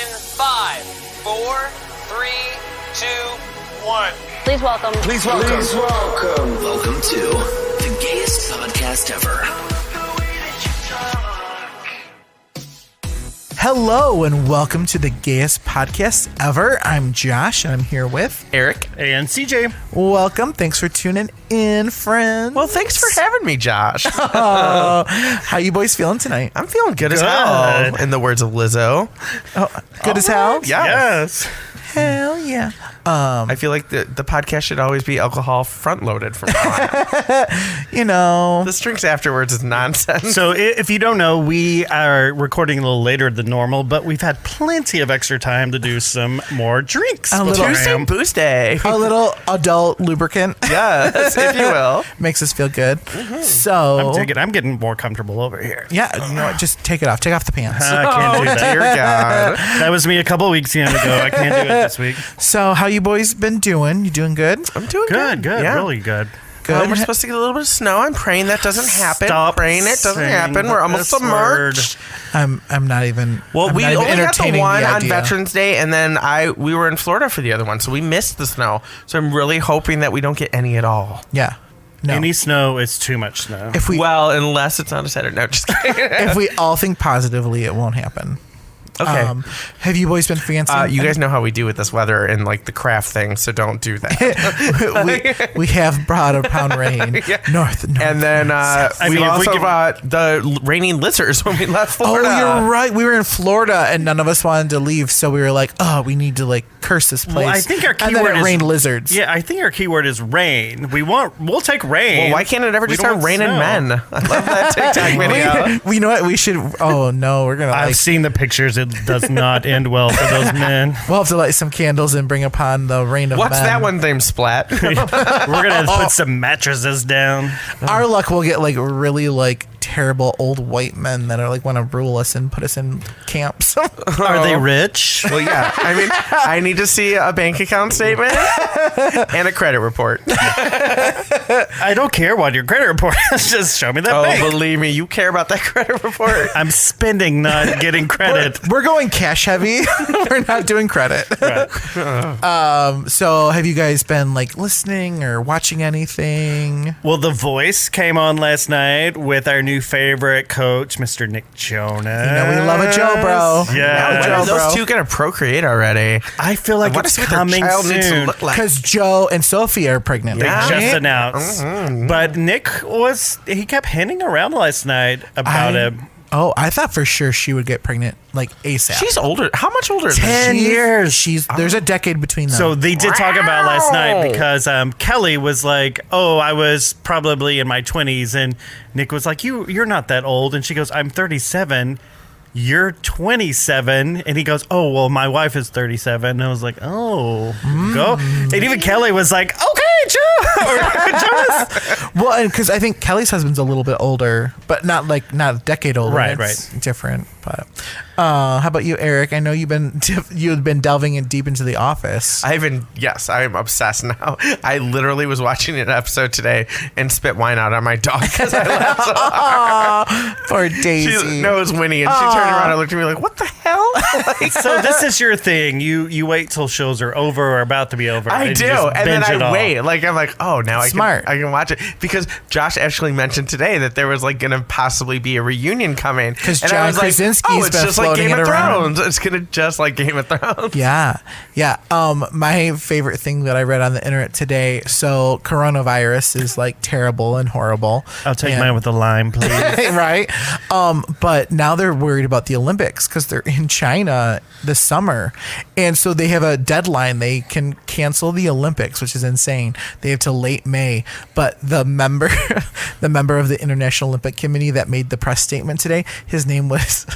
in 5, 4, 3, 2, 1. Please welcome. Please welcome. Please welcome. Welcome to the gayest podcast ever. Hello and welcome to the gayest podcast ever. I'm Josh and I'm here with Eric. And CJ. Welcome. Thanks for tuning in, friends. Well, thanks for having me, Josh. Oh, how you boys feeling tonight? I'm feeling good as hell, in the words of Lizzo. Oh, good as hell? Yes. Hell yeah. I feel like the podcast should always be alcohol front-loaded from now on. You know. This drinks afterwards is nonsense. So if you don't know, we are recording a little later than normal, but we've had plenty of extra time to do some more drinks. A little Tuesday Boost Day. A little adult lubricant. Yes, if you will. Makes us feel good. So I'm getting more comfortable over here. yeah, you know what? Just take it off. Take off the pants. I can't do that. Dear God. That was me a couple weeks ago. I can't do it this week. So how you boys been doing? You doing good? I'm doing good. Good, Yeah. really good. Good. We're supposed to get a little bit of snow. I'm praying that doesn't happen. Stop praying it doesn't saying happen. We're almost this submerged. I'm not even. Well, I'm we not even only got the entertaining one on idea. Veterans Day, and then we were in Florida for the other one, so we missed the snow. So I'm really hoping that we don't get any at all. Yeah. No. Any snow is too much snow. If we Well, unless it's on a Saturday. No, just kidding. if we all think positively, it won't happen. Okay. Have you boys been fancy? You guys know how we do with this weather and like the craft thing, so don't do that. we have brought a pound rain Yeah. north. And then we mean, if we also could- brought the raining lizards when we left Florida. Oh, you're right. We were in Florida and none of us wanted to leave, so we were like, "Oh, we need to like curse this place." Well, I think our and then keyword it is rained lizards. Yeah, I think our keyword is rain. We'll take rain. Well, why can't it ever We just don't start want raining snow. men? I love that TikTok video. We know what we should. Oh no, we're gonna I've like. seen the pictures. It does not end well for those men. We'll have to light some candles and bring upon the rain of What's men. that one name, Splat? We're gonna put some mattresses down. Our luck will get like really like terrible old white men that are like want to rule us and put us in camps. Are they rich? Well, yeah. I mean, I need to see a bank account statement and a credit report. I don't care what your credit report is. Just show me that Oh, bank. believe me, you care about that credit report. I'm spending, not getting credit. We're going cash heavy. We're not doing credit. Right. So have you guys been like listening or watching anything? Well, The Voice came on last night with our new favorite coach, Mr. Nick Jonas. You know we love a Joe, bro. Yeah. When Joe, are those bro. two going to procreate already? I feel like I want to it's see what their coming child needs to soon. look like. Because Joe and Sophie are pregnant. They Yeah. just right? announced. But Nick he kept hinting around last night about it. Oh, I thought for sure she would get pregnant like ASAP. She's older. How much older is she? 10 years. There's a decade between them. So they did talk about last night Wow. because Kelly was like, "Oh, I was probably in my 20s," and Nick was like, "You're not that old," and she goes, "I'm 37." You're 27, and he goes, "Oh, well, my wife is 37." And I was like, "Oh, go." And even Kelly was like, "Okay, Joe." Or Jonas. well, and because I think Kelly's husband's a little bit older, but not a decade older. Right, It's different. But how about you, Eric? I know you've been delving in deep into The Office. Yes, I am obsessed now. I literally was watching an episode today and spit wine out on my dog because I laughed so hard. Poor Daisy. She knows Winnie, and she turned around and looked at me like, "What the hell?" Like, So this is your thing. You wait till shows are over or about to be over. I and do, you just and then binge it I all. wait. Like I'm like, oh, now Smart. I can watch it because Josh actually mentioned today that there was like going to possibly be a reunion coming 'Cause and John I was like, Krasinski's oh, it's been just like floating Game it of around. Thrones. It's gonna just like Game of Thrones. Yeah. My favorite thing that I read on the internet today. So coronavirus is like terrible and horrible. I'll take And- mine with a lime, please. right. But now they're worried about the Olympics because they're in China this summer, and so they have a deadline. They can cancel the Olympics, which is insane. They have till late May. But the member of the International Olympic Committee that made the press statement today, his name was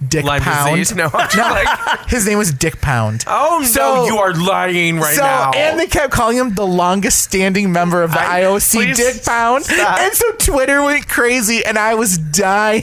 Dick Lyme Pound. disease? No, I'm just like, His name was Dick Pound. oh So- no, you are lying right now. And they kept calling him the longest standing member of the IOC, please Dick Pound. stop. And so Twitter went crazy, and I was dying.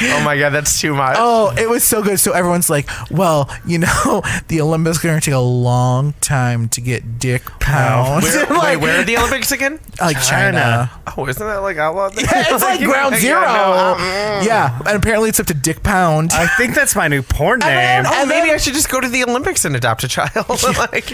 Oh my God, that's too much. Oh, it was so good. So everyone's like, well, the Olympics are going to take a long time to get dick pounds. Where are the Olympics again? Like China. Oh, isn't that like outlawed? Yeah, it's like ground zero. Yeah, and apparently it's up to dick pound. I think that's my new porn name. Oh, maybe I should just go to the Olympics and adopt a child.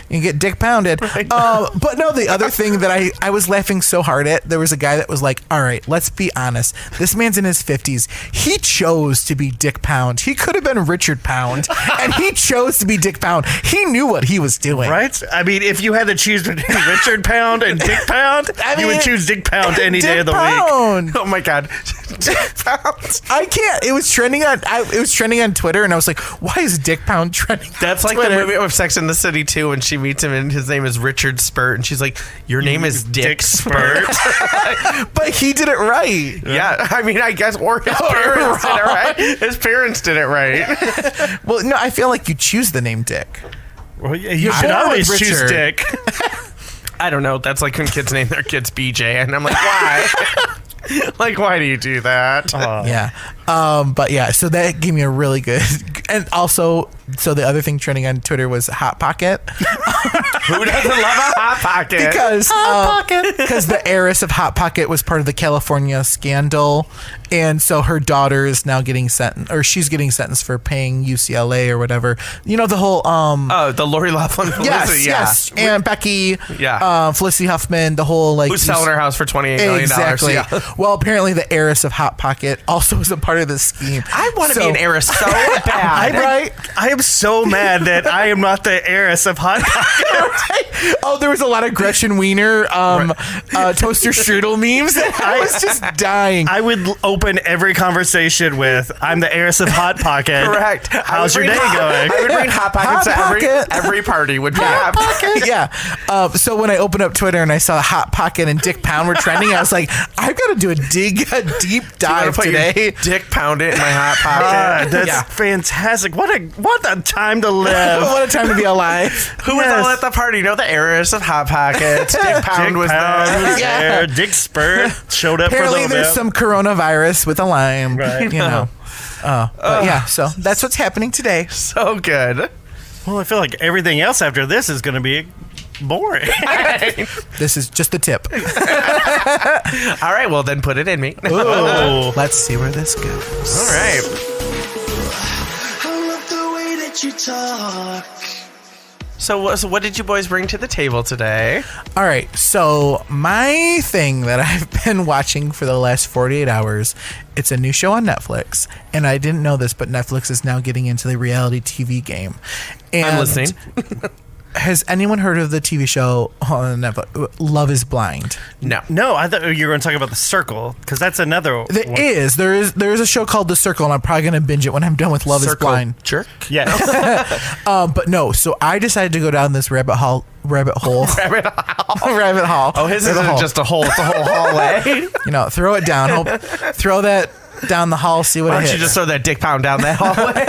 You get dick pounded. But no, the other thing that I was laughing so hard at, there was a guy that was like, all right, let's be honest. This man's in his 50s. He chose to be Dick Pound. He could have been Richard Pound, and he chose to be Dick Pound. He knew what he was doing. Right? I mean, if you had to choose between Richard Pound and Dick Pound, you would choose Dick Pound any day of the week. Oh my God. Dick Pound. I can't. It was trending on Twitter, and I was like, why is Dick Pound trending That's on like Twitter? the movie of Sex and the City too, when she meets him and his name is Richard Spurt, and she's like, your name is Dick Spurt. But he did it right. Yeah, I mean, I guess, or his parents did it right. His parents did it right. Well, no, I feel like you choose the name Dick. Well, you born should always with choose Richard. Dick. I don't know. That's like when kids name their kids BJ, and I'm like, why? Like, why do you do that? Yeah. But yeah, so that gave me a really good, and also, so the other thing trending on Twitter was Hot Pocket. Who doesn't love a Hot Pocket? Because the heiress of Hot Pocket was part of the California scandal, and so her daughter is now getting sentenced, or she's getting sentenced for paying UCLA or whatever. You know, the whole the Lori Loughlin. yes, and Becky, Yeah. Felicity Huffman, the whole like Who's selling her house for $28 million? exactly. Yeah. Well, apparently the heiress of Hot Pocket also was a part of this scheme. I want to be an heiress so bad. Right? I am so mad that I am not the heiress of Hot Pocket. Oh, there was a lot of Gretchen Wiener toaster strudel memes. I was just dying. I would open every conversation with, I'm the heiress of Hot Pocket. Correct. How's your day going? I would bring Hot Pockets Hot to Pocket. every party would be Hot Hot Pocket. Yeah. So when I opened up Twitter and I saw Hot Pocket and Dick Pound were trending, I was like, I've got to do a deep dive put today. your Dick Pound it in my Hot Pocket. That's fantastic. What a time to live. What a time to be alive. Who was all at the party? You know, the heiress of Hot Pockets. Dick Pound was there. there. Dick Spurt showed up Apparently for a there's little bit. some coronavirus with a Lyme. Right. You know. But yeah, so that's what's happening today. So good. Well, I feel like everything else after this is going to be boring. This is just the tip. All right, well, then put it in me. Oh. Let's see where this goes. All right. I love the way that you talk. So what did you boys bring to the table today? All right, so my thing that I've been watching for the last 48 hours, it's a new show on Netflix, and I didn't know this, but Netflix is now getting into the reality TV game. And I'm listening. Has anyone heard of the TV show on Netflix, Love is Blind? No. No, I thought you were going to talk about The Circle, because that's another one. There is a show called The Circle, and I'm probably going to binge it when I'm done with Love is Blind. Jerk. Yes. But no, so I decided to go down this rabbit hole. Rabbit hole. Oh, his isn't just a hole; it's a whole hallway. You know, throw it down. Throw that down the hall. See what Why it don't hits. you just throw that Dick Pound down that hallway?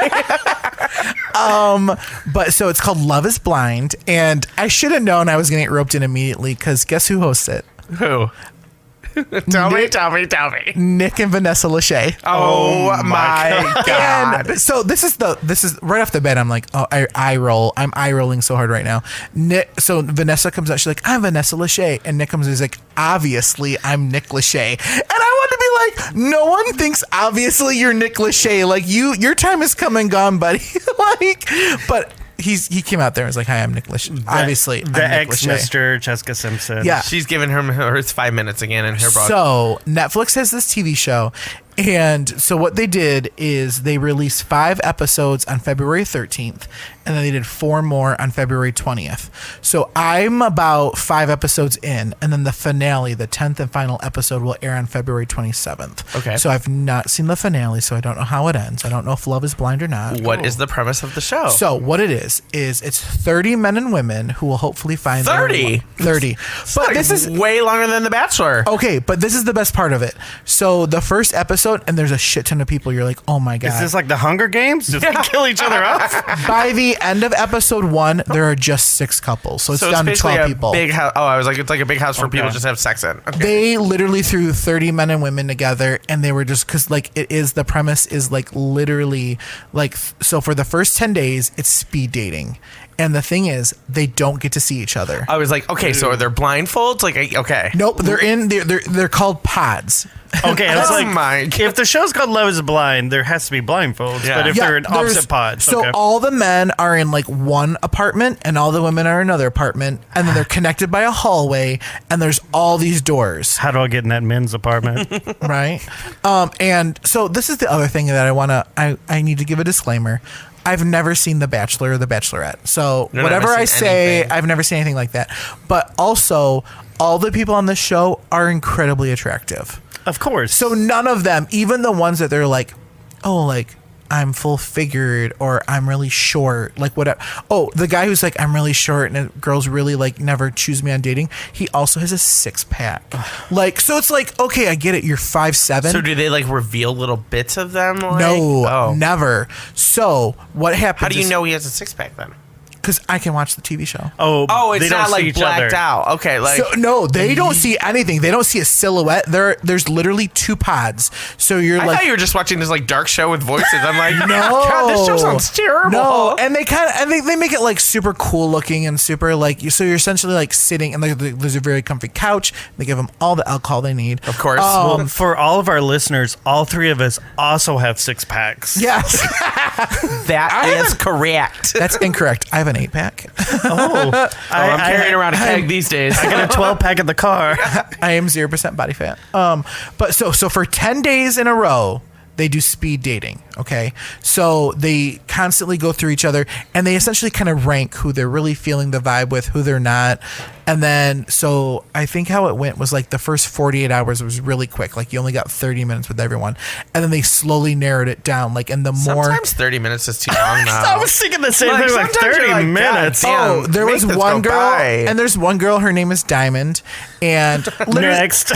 But so it's called Love is Blind, and I should have known I was going to get roped in immediately because guess who hosts it? Who? Tell me. Nick and Vanessa Lachey. Oh my God. And so this is right off the bat. I'm like, oh, I roll. I'm eye rolling so hard right now. So Vanessa comes out. She's like, I'm Vanessa Lachey, and Nick comes out. He's like, obviously, I'm Nick Lachey. And I want to be like, no one thinks obviously you're Nick Lachey. Like your time is come and gone, buddy. But he came out there and was like, hi, I'm Nick Lachey. Obviously, the I'm Nick ex Lachey. Mr. Jessica Simpson. Yeah. She's giving her 5 minutes again in her book. So Netflix has this TV show, and so what they did is they released 5 episodes on February 13th, and then they did 4 more on February 20th. So I'm about 5 episodes in, and then the finale, the 10th and final episode, will air on February 27th. Okay. So I've not seen the finale, so I don't know how it ends. I don't know if Love is Blind or not. What is the premise of the show? So what it is it's 30 men and women who will hopefully find 30? 30. But this is way longer than The Bachelor. okay, but this is the best part of it. So the first episode episode and there's a shit ton of people. You're like, oh my God. Is this like the Hunger Games? Do they kill each other off? By the end of episode 1, there are just 6 couples. So it's down to 12 people. Big house. Oh, I was like, it's like a big house for people to just have sex in. Okay. They literally threw 30 men and women together, and they were just because like the premise is like literally like, so for the first 10 days it's speed dating, and the thing is they don't get to see each other. I was like, okay, so are there blindfolds? Like, okay. Nope, they're called pods. Okay, I was like, my God. if the show's called Love is Blind, there has to be blindfolds. Yeah. But if they're in there's- opposite pods, So okay. all the men are in like one apartment and all the women are in another apartment, and then they're connected by a hallway, and there's all these doors. How do I get in that men's apartment? Right? And so this is the other thing that I need to give a disclaimer. I've never seen The Bachelor or The Bachelorette. So I've whatever never I seen say, anything. I've never seen anything like that. But also, all the people on this show are incredibly attractive. Of course. So none of them, even the ones that they're like, oh, like, I'm full figured or I'm really short, like whatever. Oh, the guy who's like, I'm really short and girls really like never choose me on dating. He also has a 6-pack. Like, so it's like, okay, I get it. You're 5'7". So do they like reveal little bits of them? Like? No, Oh. never. So what happens? How do you know he has a 6-pack then? Because I can watch the TV show. Oh, they it's don't not see like each blacked other. out. Okay, like So no, they don't see anything. They don't see a silhouette. There's literally 2 pods. So you're I like, thought you were just watching this like dark show with voices. I'm like, no, God, this show sounds terrible. No, and they make it like super cool looking and super like, so you're essentially like sitting and there's a very comfy couch. They give them all the alcohol they need. Of course. Well, for all of our listeners, all 3 of us also have 6-packs. Yes, That is correct. that's incorrect. I have an 8-pack. Oh, I'm carrying around a keg these days. I got a 12-pack in the car. I am 0% body fat. But so for 10 days in a row, they do speed dating. Okay, so they constantly go through each other, and they essentially kind of rank who they're really feeling the vibe with, who they're not. And then, so I think how it went was like the first 48 hours was really quick. Like you only got 30 minutes with everyone, and then they slowly narrowed it down. Like, and the more Sometimes 30 minutes is too long now. I was thinking the same thing, like sometimes 30 you're like, minutes. God Oh, damn, there make was this one go girl, by. and there's one girl. Her name is Diamond, and literally, Next.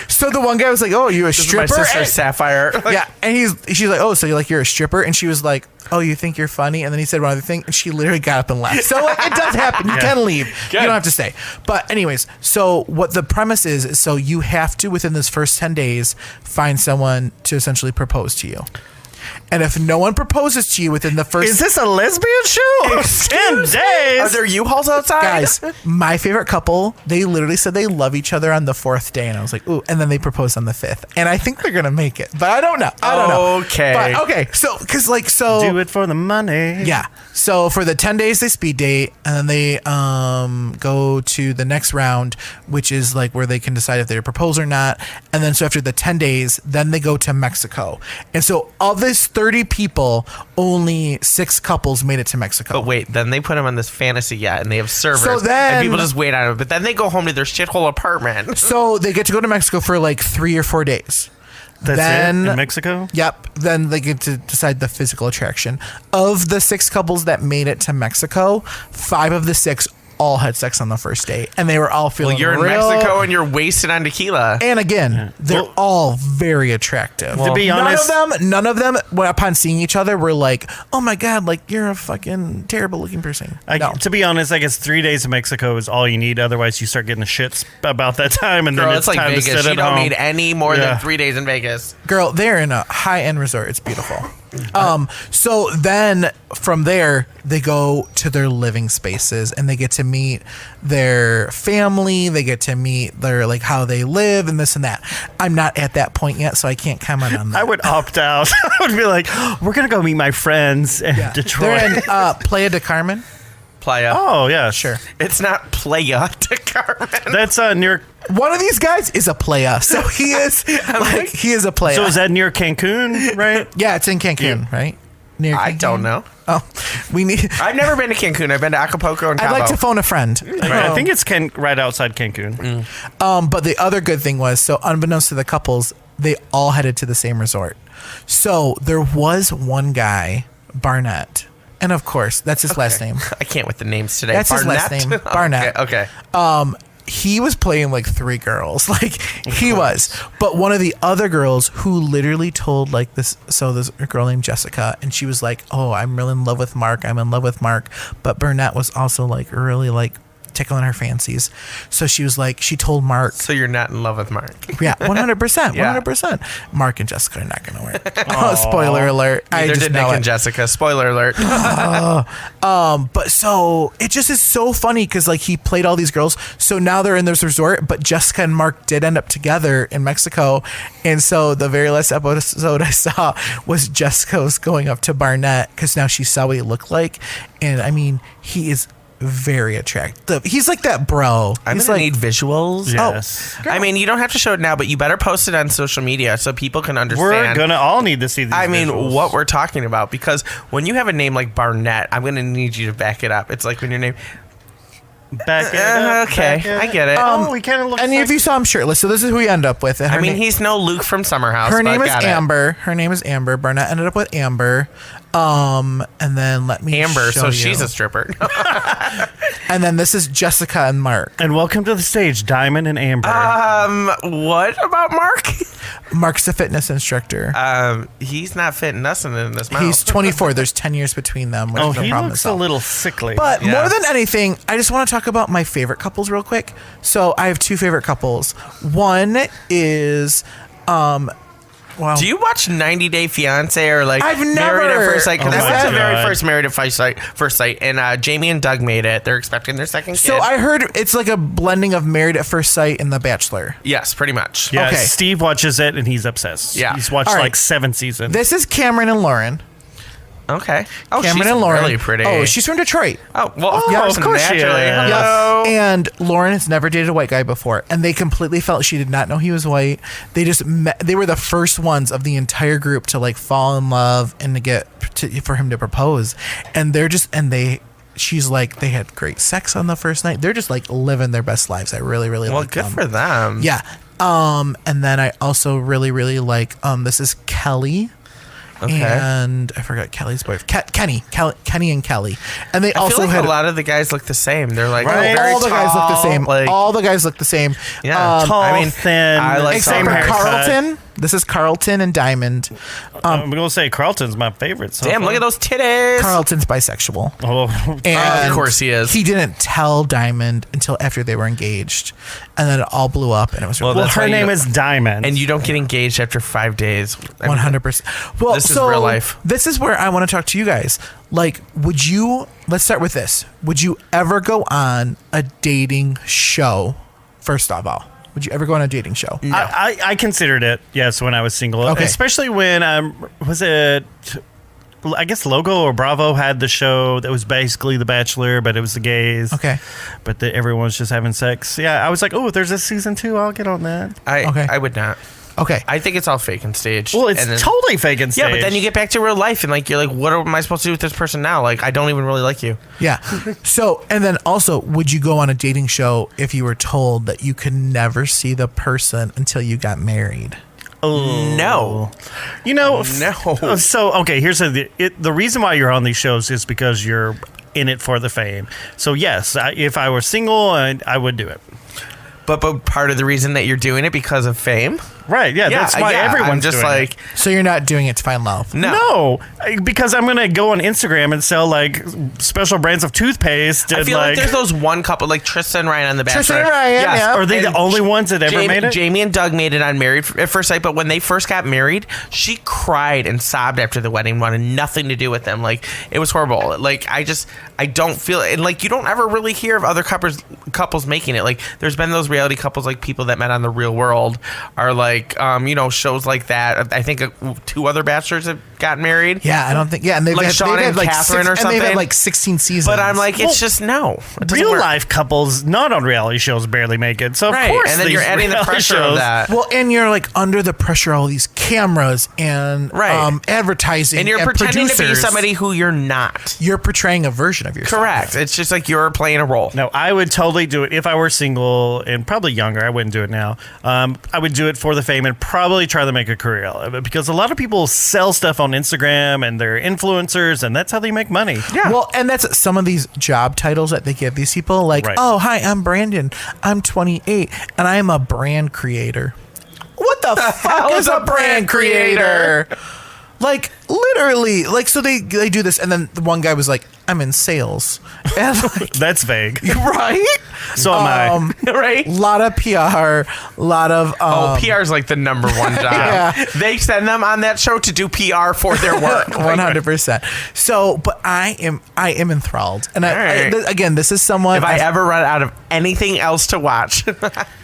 so the one guy was like, "Oh, you a This is my stripper?" sister Sapphire. Like, Yeah, and she's like, "Oh, so you're a stripper?" And she was like, "Oh, you think you're funny?" And then he said one other thing, and she literally got up and left. So like, it does happen. You can leave. You don't have to stay. But anyways, so what the premise is so you have to within this first 10 days find someone to essentially propose to you. And if no one proposes to you within the first... Is this a lesbian show? 10 days. Are there U-Hauls outside? Guys, my favorite couple, they literally said they love each other on the 4th day. And I was like, ooh. And then they proposed on the 5th. And I think they're going to make it. But I don't know. I don't know. Okay. But, okay. So, because like, so... Do it for the money. Yeah. So for the 10 days, they speed date. And then they go to the next round, which is like where they can decide if they propose or not. And then so after the 10 days, then they go to Mexico. And so of this 30 people, only 6 couples made it to Mexico. But wait, then they put him on this fantasy yacht and they have servers So then- and people just wait on him. But then they go home to their shithole apartment. So they get to go to Mexico for like 3 or 4 days. That's Then- it in Mexico? Yep. Then they get to decide the physical attraction. Of the 6 couples that made it to Mexico, 5 of the 6 all had sex on the first date, and they were all feeling Well, you're in real- Mexico and you're wasted on tequila. And again, they're Well- all very attractive. To be honest- none of them, when upon seeing each other, were like, "Oh my god, like you're a fucking terrible looking person." No. To be honest, I guess 3 days in Mexico is all you need. Otherwise, you start getting the shits about that time, and Girl, then it's it's like time Vegas. to sit You at don't home. need any more Yeah. than 3 days in Vegas. Girl, they're in a high end resort. It's beautiful. So then from there, they go to their living spaces and they get to meet their family. They get to meet their, like, how they live and this and that. I'm not at that point yet, so I can't comment on that. I would opt out. I would be like, we're going to go meet my friends in Detroit. They're in Playa de Carmen. Playa. Oh, yeah. Sure. It's not Playa de Carmen. That's near. One of these guys is a playa, so he is he is a playa. So is that near Cancun, right? Yeah, it's in Cancun, right? Near I Cancun? don't know. Oh, we need. I've never been to Cancun. I've been to Acapulco and I'd Cabo. like to phone a friend. I think it's right outside Cancun. But the other good thing was, so unbeknownst to the couples, they all headed to the same resort. So there was one guy, Barnett, and of course that's his last name. I can't with the names today. That's his last Barnett? name, Barnett. Okay. he was playing like 3 girls. Like he was. But one of the other girls who literally told like this girl named Jessica, and she was like, oh, I'm really in love with Mark. I'm in love with Mark. But Burnett was also like really like tickling her fancies. So she was like, she told Mark. So you're not in love with Mark. Yeah, 100%. Yeah. 100%. Mark and Jessica are not going to work. Oh, spoiler alert. Neither did Nick and Jessica. Spoiler alert. But so it just is so funny because like he played all these girls. So now they're in this resort, but Jessica and Mark did end up together in Mexico. And so the very last episode I saw was Jessica was going up to Barnett because now she saw what he looked like. And I mean, he is very attractive. He's like that bro. I'm He's gonna like, need visuals. Yes. I mean, you don't have to show it now, but you better post it on social media so people can understand. We're going to all need to see these I mean, visuals. what we're talking about, because when you have a name like Barnett, I'm going to need you to back it up. It's like when your name... Back it up, okay, back it up. I get it. We kind of look any of you saw him shirtless. So this is who we end up with. I mean, he's no Luke from Summer House. Her but name I is got it. Amber. Her name is Amber. Barnett ended up with Amber. And then let me Amber, show so you. she's a stripper. And then this is Jessica and Mark. And welcome to the stage, Diamond and Amber. What about Mark? Mark's a fitness instructor. He's not fitting nothing in this mouth. He's 24. There's 10 years between them. Which is no he problem looks at a all. little sickly. But Yeah. more than anything, I just want to talk about my favorite couples real quick. So I have 2 favorite couples. One is, wow. Do you watch 90 Day Fiance or like I've Married never- at First Sight? Because Oh that's my the very God. first Married at First Sight. And Jamie and Doug made it. They're expecting their second kid. So I heard it's like a blending of Married at First Sight and The Bachelor. Yes, pretty much. yeah, okay. Steve watches it and he's obsessed. Yeah. He's watched All right. like 7 seasons. This is Cameron and Lauren. Okay. Oh, Cameron she's and Lauren. really pretty. Oh, she's from Detroit. Oh, well, of Yeah, course, of course she naturally. is. Hello. And Lauren has never dated a white guy before, and they completely felt she did not know he was white. They just they were the first ones of the entire group to like fall in love and for him to propose. And she's like, they had great sex on the first night. They're just like living their best lives. I really, really Well, like good them. for them. Yeah. And then I also really, really like this is Kelly. Okay. And I forgot Kelly's boyfriend. Kenny and Kelly. And they I also feel like had a lot of the guys look the same. They're like Right. very all the guys look the tall, same. like- All the guys look the same. Yeah. Tall, I mean, thin, I like Except same for haircut. Carlton. This is Carlton and Diamond. I'm going to say Carlton's my favorite. So Damn, far. look at those titties. Carlton's bisexual. Oh, And of course he is. He didn't tell Diamond until after they were engaged. And then it all blew up and it was Well, well, that's her why you name don't- is Diamond. And you don't get engaged after 5 days. I mean, 100%. Well, This is so real life. This is where I want to talk to you guys. Like, let's start with this. Would you ever go on a dating show, first of all? Would you ever go on a dating show? I considered it, yes, when I was single. Okay. Especially when, was it, I guess Logo or Bravo had the show that was basically The Bachelor, but it was the gays. Okay. But everyone was just having sex. Yeah, I was like, oh, there's a season 2. I'll get on that. Okay. I would not. Okay. I think it's all fake and staged. Well, it's And then- totally fake and Yeah, staged. but then you get back to real life and like you're like, what am I supposed to do with this person now? Like, I don't even really like you. Yeah. So, and then also, would you go on a dating show if you were told that you could never see the person until you got married? No. You know, No. So okay, here's the reason why you're on these shows is because you're in it for the fame. So yes, if I were single, I would do it. But part of the reason that you're doing it because of fame? Right? Yeah, that's why everyone's I'm just doing like, it. So you're not doing it to find love. no. Because I'm gonna go on Instagram and sell like special brands of toothpaste. I And, feel like there's those one couple, like Tristan and Ryan on The Bachelor. Tristan and Ryan, Yes. yeah. Are they the And only ones that ever made it? Jamie and Doug made it on Married at First Sight, but when they first got married, she cried and sobbed after the wedding, wanted nothing to do with them. Like, it was horrible. Like, I don't feel, and like, you don't ever really hear of other couples making it. Like, there's been those reality couples, like people that met on The Real World, are like, shows like that. I think 2 other bachelors have gotten married. Yeah, I don't think. Yeah, and they've Like had, Sean they've had and like Catherine or and they've had something. like 16 seasons. But I'm like, it's just no. It doesn't Real work. life couples not on reality shows barely make it. So of Right, course, and then these you're adding the reality pressure shows, of that. well, and you're like under the pressure of all these cameras and Right. advertising, And you're pretending to be producers. somebody who you're not. You're portraying a version of yourself. Correct. It's just like you're playing a role. No, I would totally do it if I were single and probably younger. I wouldn't do it now. I would do it for the fame and probably try to make a career out of it, because a lot of people sell stuff on Instagram and they're influencers, and that's how they make money. Yeah. Well, and that's some of these job titles that they give these people. Like, Right. oh, hi, I'm Brandon. I'm 28, and I'm a brand creator. What the fuck is a brand creator? Like, literally. Like, so they do this, and then the one guy was like, I'm in sales. And like, That's vague. right? So am I. Right? Lot of PR, a lot of PR is like the number one job. Yeah. They send them on that show to do PR for their work. 100%. So, but I am enthralled, and right. again, this is someone. If I ever run out of anything else to watch,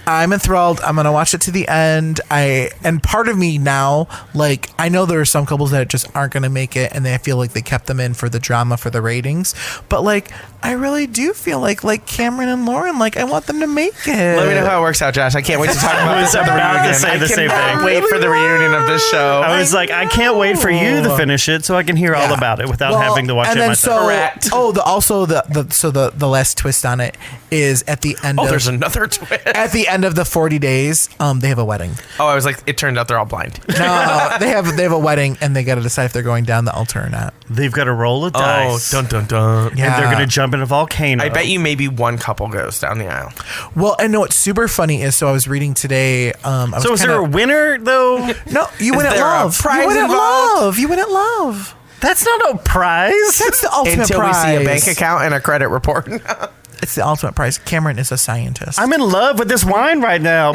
I'm enthralled. I'm gonna watch it to the end. And part of me now, like, I know there are some couples that just aren't gonna make it, and I feel like they kept them in for the drama, for the ratings. But like, I really do feel like Cameron and Lauren, like, I want them to make it. let me know how it works out, Josh. I can't wait to talk about this at the about to reunion. say the I same cannot thing. wait for the reunion of this show. I was like, I can't wait for you to finish it so I can hear all Yeah. about it without Well, having to watch and it then myself. Correct. The last twist on it is at the end. Oh, of, there's another twist. at the end of the 40 days, they have a wedding. Oh, I was like, it turned out they're all blind. No, they have a wedding, and they got to decide if they're going down the altar or not. They've got to roll a Oh, dice. dun dun dun. Yeah. And they're going to jump in a volcano. I bet you maybe one couple goes down the aisle. Well, and no, what's super funny is, so I was reading today. So is there a winner, though? No, you Is win at there a love. prize You win at involved? love. You win at love. That's not a prize. That's the ultimate Until prize. we see a bank account and a credit report. It's the ultimate prize. Cameron is a scientist. I'm in love with this wine right now.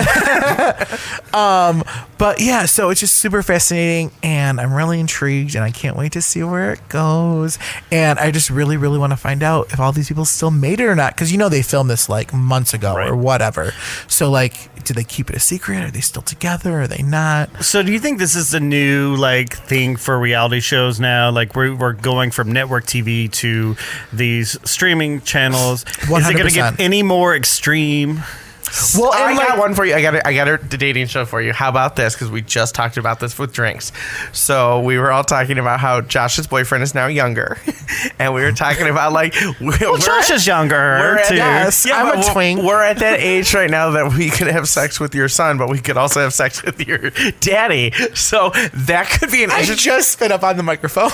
But yeah, so it's just super fascinating, and I'm really intrigued, and I can't wait to see where it goes. And I just really, really want to find out if all these people still made it or not, because they filmed this like months ago Right. or whatever. So like, do they keep it a secret? Are they still together? Are they not? So do you think this is the new thing for reality shows now? Like we're going from network TV to these streaming channels. Is it going to 100%. get any more extreme? Well, I and got like, one for you. I got the dating show for you. How about this? Because we just talked about this with drinks. So we were all talking about how Josh's boyfriend is now younger, and we were talking about Well, Josh is younger too. yes. I'm but a twink. We're at that age right now that we could have sex with your son, but we could also have sex with your daddy. So that could be an I interesting. just spit up on the microphone.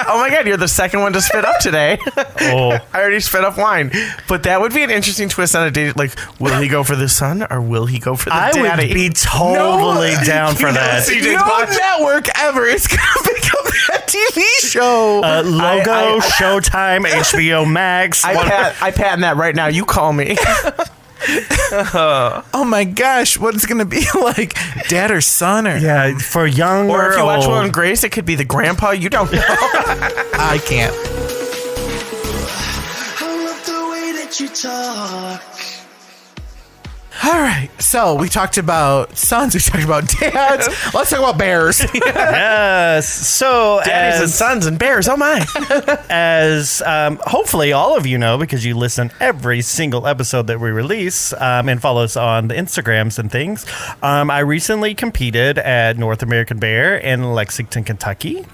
Oh my God, you're the second one to spit up today. Oh. I already spit up wine. But that would be an interesting twist on a date. Like, will he go for the son or will he go for the I daddy? would be totally down for that. CJ's No watching. network ever is going to become that TV show. Logo, I- Showtime, HBO Max. I patent that right now. You call me. Oh my gosh, what is it going to be like? Dad or son? Or Yeah, for young Or if you watch old. Will and Grace, it could be the grandpa. You don't know. I can't. I love the way that you talk. All right, so we talked about sons, we talked about dads. Let's talk about bears. Yes. So Daddies and sons and bears. Oh my. as hopefully all of you know, because you listen every single episode that we release and follow us on the Instagrams and things, I recently competed at North American Bear in Lexington, Kentucky.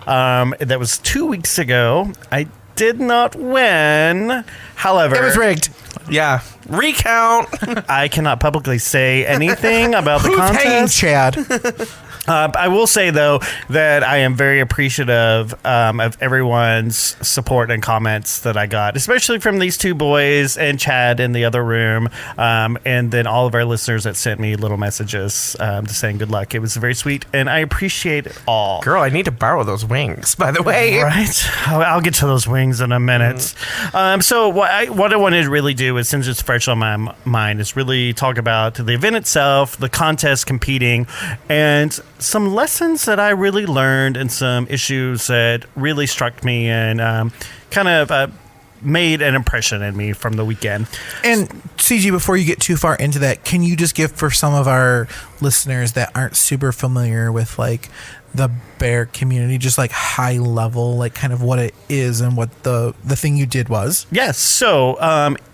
That was 2 weeks ago. I did not win. However, It was rigged. Yeah. Recount. I cannot publicly say anything about the Who's hanging contest. Chad? I will say, though, that I am very appreciative of everyone's support and comments that I got, especially from these two boys and Chad in the other room, and then all of our listeners that sent me little messages to saying good luck. It was very sweet, and I appreciate it all. Girl, I need to borrow those wings, by the way. Right? I'll get to those wings in a minute. So what I wanted to really do is, since it's fresh on my mind, is really talk about the event itself, the contest, competing, and some lessons that I really learned and some issues that really struck me and kind of made an impression in me from the weekend. And CG, before you get too far into that, can you just give for some of our listeners that aren't super familiar with like the bear community, just like high level, like kind of what it is and what the thing you did was? Yes. So,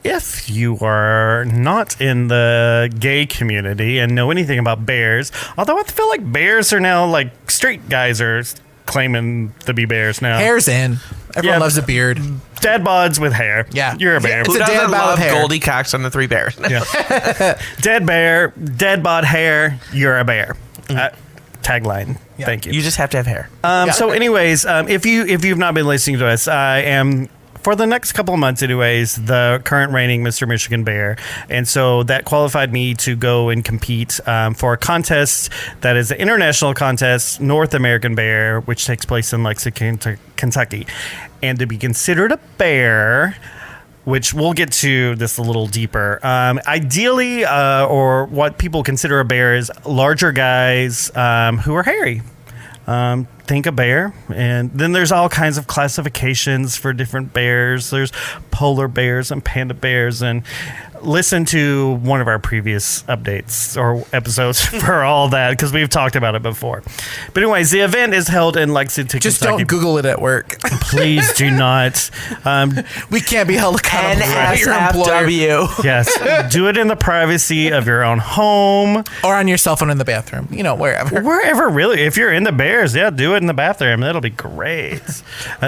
if you are not in the gay community and know anything about bears, although I feel like bears are now like straight guys are claiming to be bears now. Hair's in. Everyone Yeah. loves a beard. Dad bods with hair. Yeah. You're a bear. It's Who a dad doesn't bod love with hair. Goldie Cox and the Three Bears? Dead bear, dead bod hair, you're a bear. Tagline. Yeah. Thank you. You just have to have hair. So, anyways, if you've not been listening to us, I am, for the next couple of months, anyways, the current reigning Mr. Michigan Bear, and so that qualified me to go and compete for a contest that is an international contest, North American Bear, which takes place in Lexington, Kentucky, and to be considered a bear, which we'll get to this a little deeper. Ideally, or what people consider a bear is larger guys who are hairy. Think a bear, and then there's all kinds of classifications for different bears. There's polar bears and panda bears, and listen to one of our previous updates or episodes for all that, because we've talked about it before. But anyways, the event is held in Lexington, Just Kentucky. don't Google it at work. Please do not. We can't be held accountable for your employer NSFW. Yes, do it in the privacy of your own home. or on your cell phone in the bathroom. Wherever. Wherever, really. If you're into bears, yeah, do it in the bathroom. That'll be great.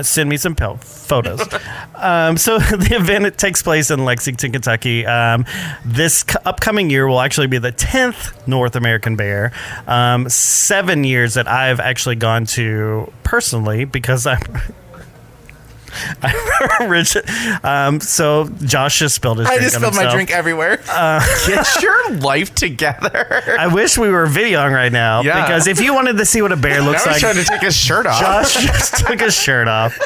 Send me some photos. So the event, it takes place in Lexington, Kentucky. This upcoming year will actually be the 10th North American Bear. 7 years that I've actually gone to personally, because I'm rich. So Josh just spilled his I drink just on spilled my himself. drink everywhere. Get your life together. I wish we were videoing right now, Yeah. because if you wanted to see what a bear looks Now like, he's trying to take his shirt off. Josh just took his shirt off.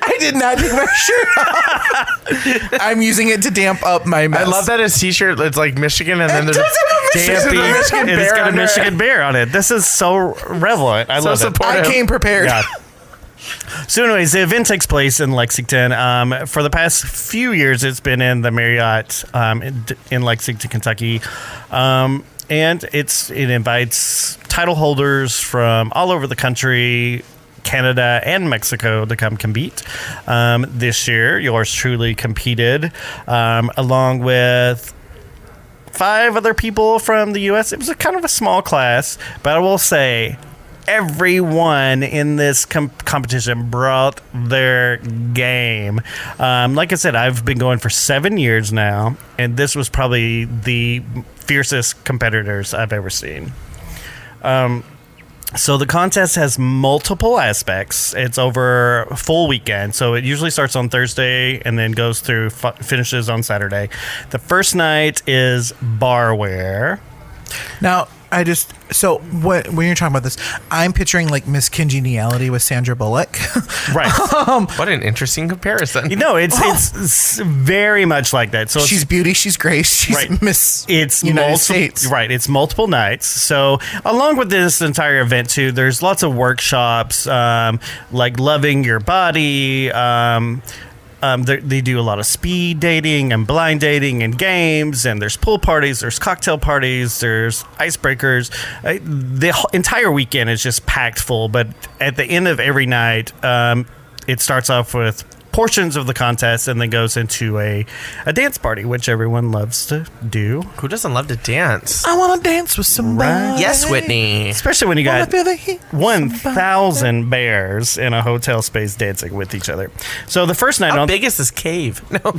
I did not take my shirt off. I'm using it to damp up my mess. I love that his t-shirt, it's like Michigan, and then there's Dampy, Michigan and it's bear got a under it. Michigan bear on it. This is so relevant. I So love it. supportive. I came prepared. Yeah. So, anyways, the event takes place in Lexington. For the past few years, it's been in the Marriott in Lexington, Kentucky. And it invites title holders from all over the country, Canada and Mexico, to come compete. This year, yours truly competed along with 5 other people from the U.S. It was a kind of a small class, but I will say everyone in this competition brought their game. Like I said, I've been going for 7 years now, and this was probably the fiercest competitors I've ever seen. So the contest has multiple aspects. It's over a full weekend. So it usually starts on Thursday and then goes through, finishes on Saturday. The first night is barware. Now, when you're talking about this, I'm picturing like Miss Congeniality with Sandra Bullock. Right. What an interesting comparison. You know, it's very much like that. So She's beauty, she's grace, she's Right. Miss it's United States. Right. It's multiple nights. So along with this entire event too, there's lots of workshops, like loving your body. They do a lot of speed dating and blind dating and games, and there's pool parties, there's cocktail parties, there's icebreakers. The entire weekend is just packed full, but at the end of every night, it starts off with portions of the contest and then goes into a dance party, which everyone loves to do. Who doesn't love to dance? I want to dance with somebody. Yes, Whitney. Especially when you Wanna got feel the heat. 1,000 bears in a hotel space dancing with each other. So the first night How on big is this cave? No.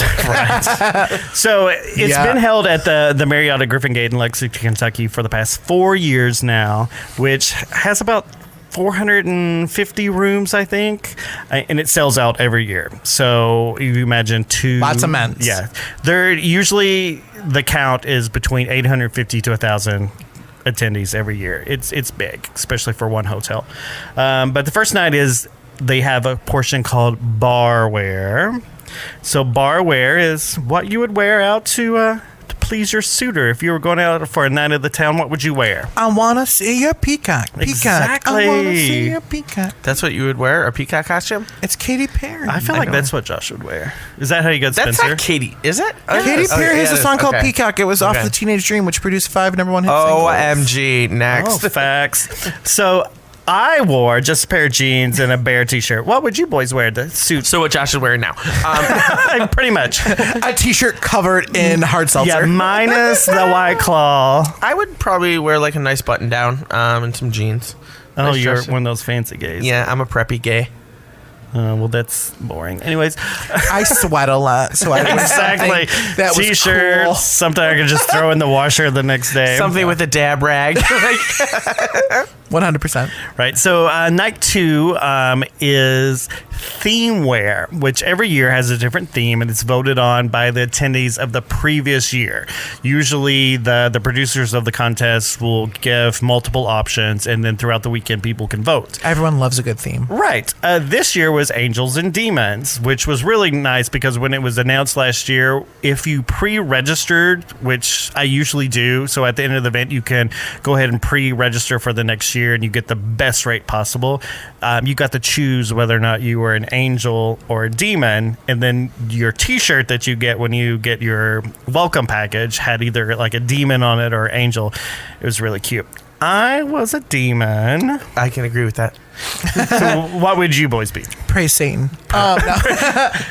So it's Yeah. been held at the Marriott at Griffin Gate in Lexington, Kentucky for the past 4 years now, which has about 450 rooms, I think, and it sells out every year. So you imagine Lots of men's. Yeah, they're usually, the count is between 850 to 1,000 attendees every year. It's big, especially for one hotel. But the first night is, they have a portion called barware. So barware is what you would wear out to please your suitor. If you were going out for a night of the town, what would you wear? I want to see your peacock. Exactly. I want to see your peacock. That's what you would wear? A peacock costume? It's Katy Perry. I feel like that's what Josh would wear. Is that how you got That's Spencer? not Katy, is it? Katy Perry has a song called Okay. Peacock. It was off Okay. the Teenage Dream, which produced 5 number 1 hit singles. OMG. Next. Oh, facts. So I wore just a pair of jeans and a bear t-shirt. What would you boys wear? The suit? So what Josh is wearing now. Pretty much. A t-shirt covered in hard seltzer. Yeah, minus the White Claw. I would probably wear like a nice button down and some jeans. Oh, Nice you're dress. one of those fancy gays. Yeah, I'm a preppy gay. Well, that's boring. Anyways, I sweat a lot, so I would exactly. that was T-shirts, cool. something I could just throw in the washer the next day. Something with a dab rag. 100%. Right. So night 2 is themeware, which every year has a different theme, and it's voted on by the attendees of the previous year. Usually the producers of the contest will give multiple options, and then throughout the weekend people can vote. Everyone loves a good theme. Right. This year was Angels and Demons, which was really nice because when it was announced last year, if you pre-registered, which I usually do, so at the end of the event you can go ahead and pre-register for the next year and you get the best rate possible. You got to choose whether or not you were an angel or a demon, and then your T-shirt that you get when you get your welcome package had either like a demon on it or angel. It was really cute. I was a demon. I can agree with that. So what would you boys be? Praise Satan. The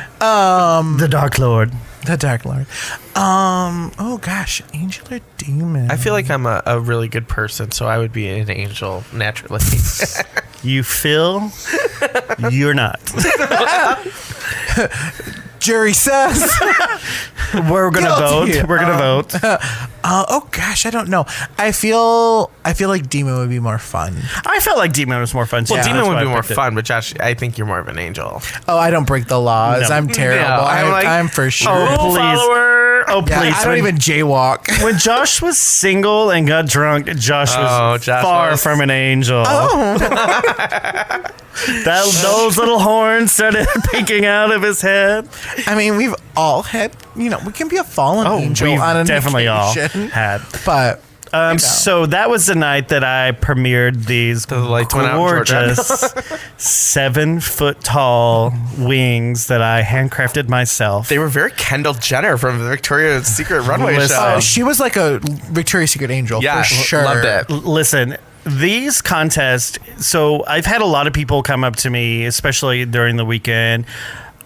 Dark Lord. The Dark Lord. Oh gosh, angel or demon? I feel like I'm a really good person, so I would be an angel naturally. You feel you're not. Jury says. We're gonna Guilty. vote. We're gonna vote. Oh gosh, I don't know. I feel like demon would be more fun. I felt like demon was more fun. Well, too. demon That's would why be I more picked it. fun, but Josh, I think you're more of an angel. Oh, I don't break the laws. No. I'm terrible. No, I'm like, I'm for sure. Oh, Rule please. follower. Oh, Yeah, please. I don't even jaywalk. When Josh was single and got drunk, Josh was Josh far was. from an angel. Those little horns started peeking out of his head. I mean, we've all had, we can be a fallen angel we've on an definitely occasion, all had. But So that was the night that I premiered these The lights went out in Georgia. gorgeous 7-foot-tall wings that I handcrafted myself. They were very Kendall Jenner from the Victoria's Secret runway Listen. show. she was like a Victoria's Secret angel Yeah, for sure. loved it. Listen, these contests, so I've had a lot of people come up to me, especially during the weekend.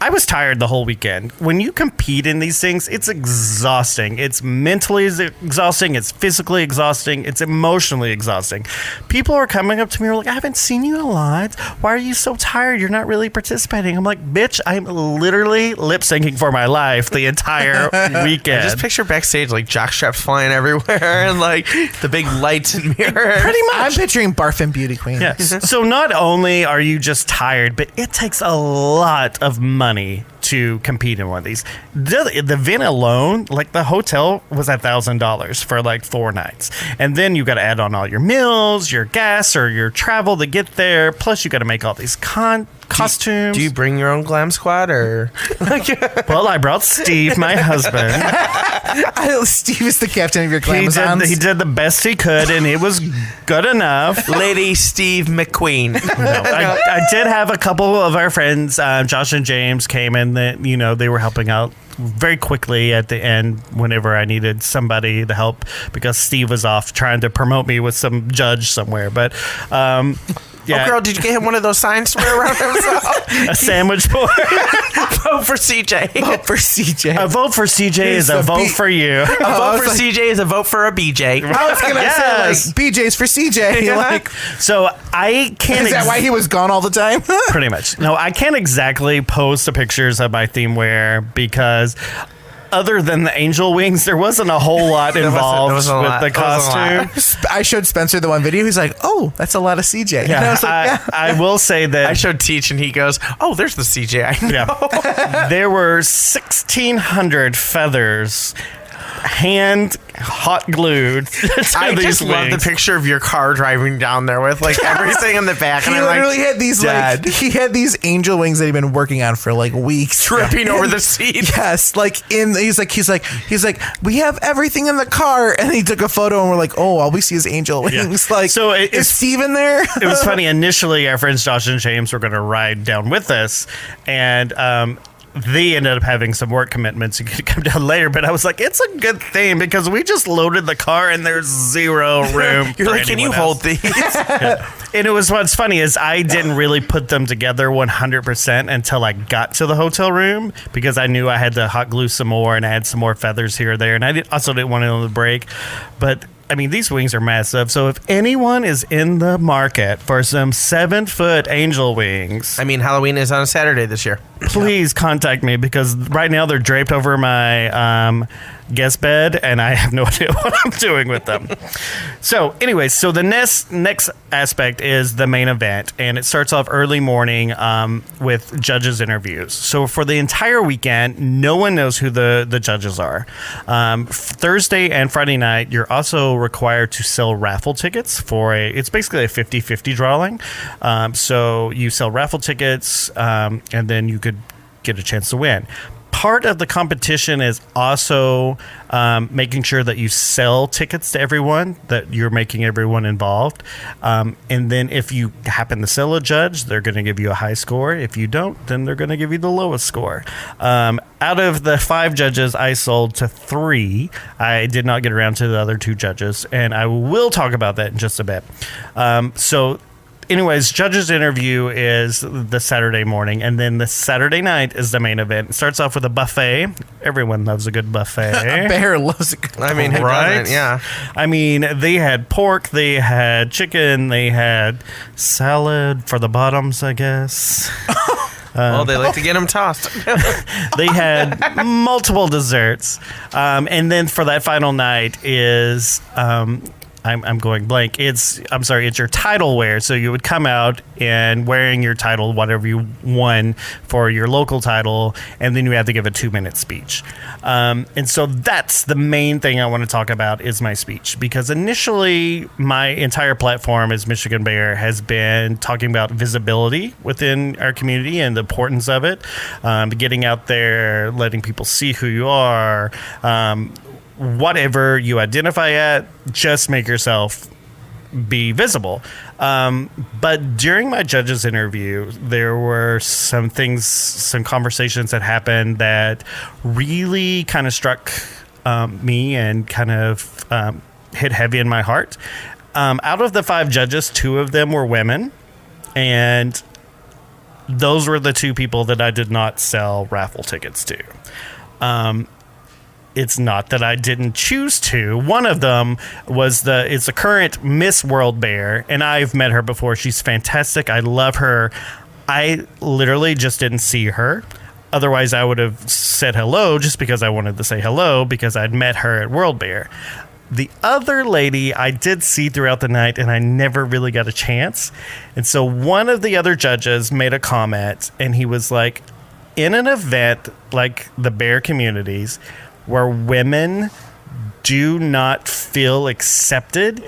I was tired the whole weekend. When you compete in these things, it's exhausting. It's mentally exhausting. It's physically exhausting. It's emotionally exhausting. People are coming up to me and are like, I haven't seen you in a lot. Why are you so tired? You're not really participating. I'm like, bitch, I'm literally lip syncing for my life the entire weekend. Just picture backstage like jock straps flying everywhere and like the big lights and mirrors. Pretty much. I'm picturing Barfin Beauty Queen. Yes. So not only are you just tired, but it takes a lot of money to compete in one of these. The event alone, like the hotel was $1,000 for like 4 nights. And then you got to add on all your meals, your gas, or your travel to get there. Plus you got to make all these costumes. Do you bring your own glam squad or? Well, I brought Steve, my husband. Steve is the captain of your He Glamazons. did the best he could, and it was good enough. Lady Steve McQueen. I did have a couple of our friends, Josh and James, came in. That they were helping out very quickly at the end whenever I needed somebody to help because Steve was off trying to promote me with some judge somewhere. But yeah, Oh, girl, did you get him one of those signs to wear around himself? a sandwich board. Vote for CJ. Vote for CJ. A vote for CJ is a the vote B- for you. A vote for CJ is a vote for a BJ. I was gonna Yes. say like BJ's for CJ. Like, So I can't. is that why he was gone all the time? Pretty much. No, I can't exactly post the pictures of my theme wear because other than the angel wings, there wasn't a whole lot involved wasn't a with lot. the There wasn't a lot. costume. I showed Spencer the one video. He's like, "Oh, that's a lot of CJ." And I was like, "Yeah." I will say that I showed Teach and he goes, "Oh, there's the CJ I know." yeah, there were 1,600 feathers hand hot glued to I these just love the wings. picture of your car driving down there with like everything in the back, and He I'm literally like, had these Dad. like he had these angel wings that he'd been working on for like weeks, tripping over the seat. Yes, like he's like we have everything in the car, and he took a photo, and we're like, oh, all we see is angel wings. Like, So is Steve in there? It was funny. Initially, our friends Josh and James were going to ride down with us, and they ended up having some work commitments and could come down later. But I was like, it's a good thing because we just loaded the car and there's zero room. You're for like, can you anyone hold else." these? And it was what's funny is I didn't really put them together 100% until I got to the hotel room because I knew I had to hot glue some more and I had some more feathers here or there, and I also didn't want it on the break. But I mean, these wings are massive. So if anyone is in the market for some 7-foot angel wings, I mean, Halloween is on a Saturday this year. please contact me, because right now they're draped over my guest bed, and I have no idea what I'm doing with them. So anyways, so the next aspect is the main event, and it starts off early morning with judges interviews. So for the entire weekend, no one knows who the judges are. Thursday and Friday night, you're also required to sell raffle tickets it's basically a 50-50 drawing. So you sell raffle tickets, and then you could get a chance to win. Part of the competition is also making sure that you sell tickets to everyone, that you're making everyone involved. And then if you happen to sell a judge, they're going to give you a high score. If you don't, then they're going to give you the lowest score. Out of the 5 judges, I sold to 3. I did not get around to the other 2 judges, and I will talk about that in just a bit. Anyways, judges interview is the Saturday morning, and then the Saturday night is the main event. It starts off with a buffet. Everyone loves a good buffet. A bear loves a good. I mean, who doesn't? Yeah. I mean, they had pork, they had chicken, they had salad for the bottoms, I guess. Well, they like to get them tossed. They had multiple desserts. And then for that final night is... I'm going blank. It's your title wear. So you would come out and wearing your title, whatever you won for your local title, and then you have to give a 2-minute speech. And so that's the main thing I want to talk about is my speech, because initially my entire platform as Michigan Bear has been talking about visibility within our community and the importance of it, getting out there, letting people see who you are, whatever you identify at, just make yourself be visible. But during my judges interview, there were some conversations that happened that really kind of struck me and kind of hit heavy in my heart. Out of the 5 judges, 2 of them were women, and those were the 2 people that I did not sell raffle tickets to. It's not that I didn't choose to. One of them is a current Miss World Bear, and I've met her before. She's fantastic. I love her. I literally just didn't see her. Otherwise, I would have said hello just because I wanted to say hello, because I'd met her at World Bear. The other lady I did see throughout the night, and I never really got a chance. And so one of the other judges made a comment, and he was like, in an event like the bear communities, where women do not feel accepted,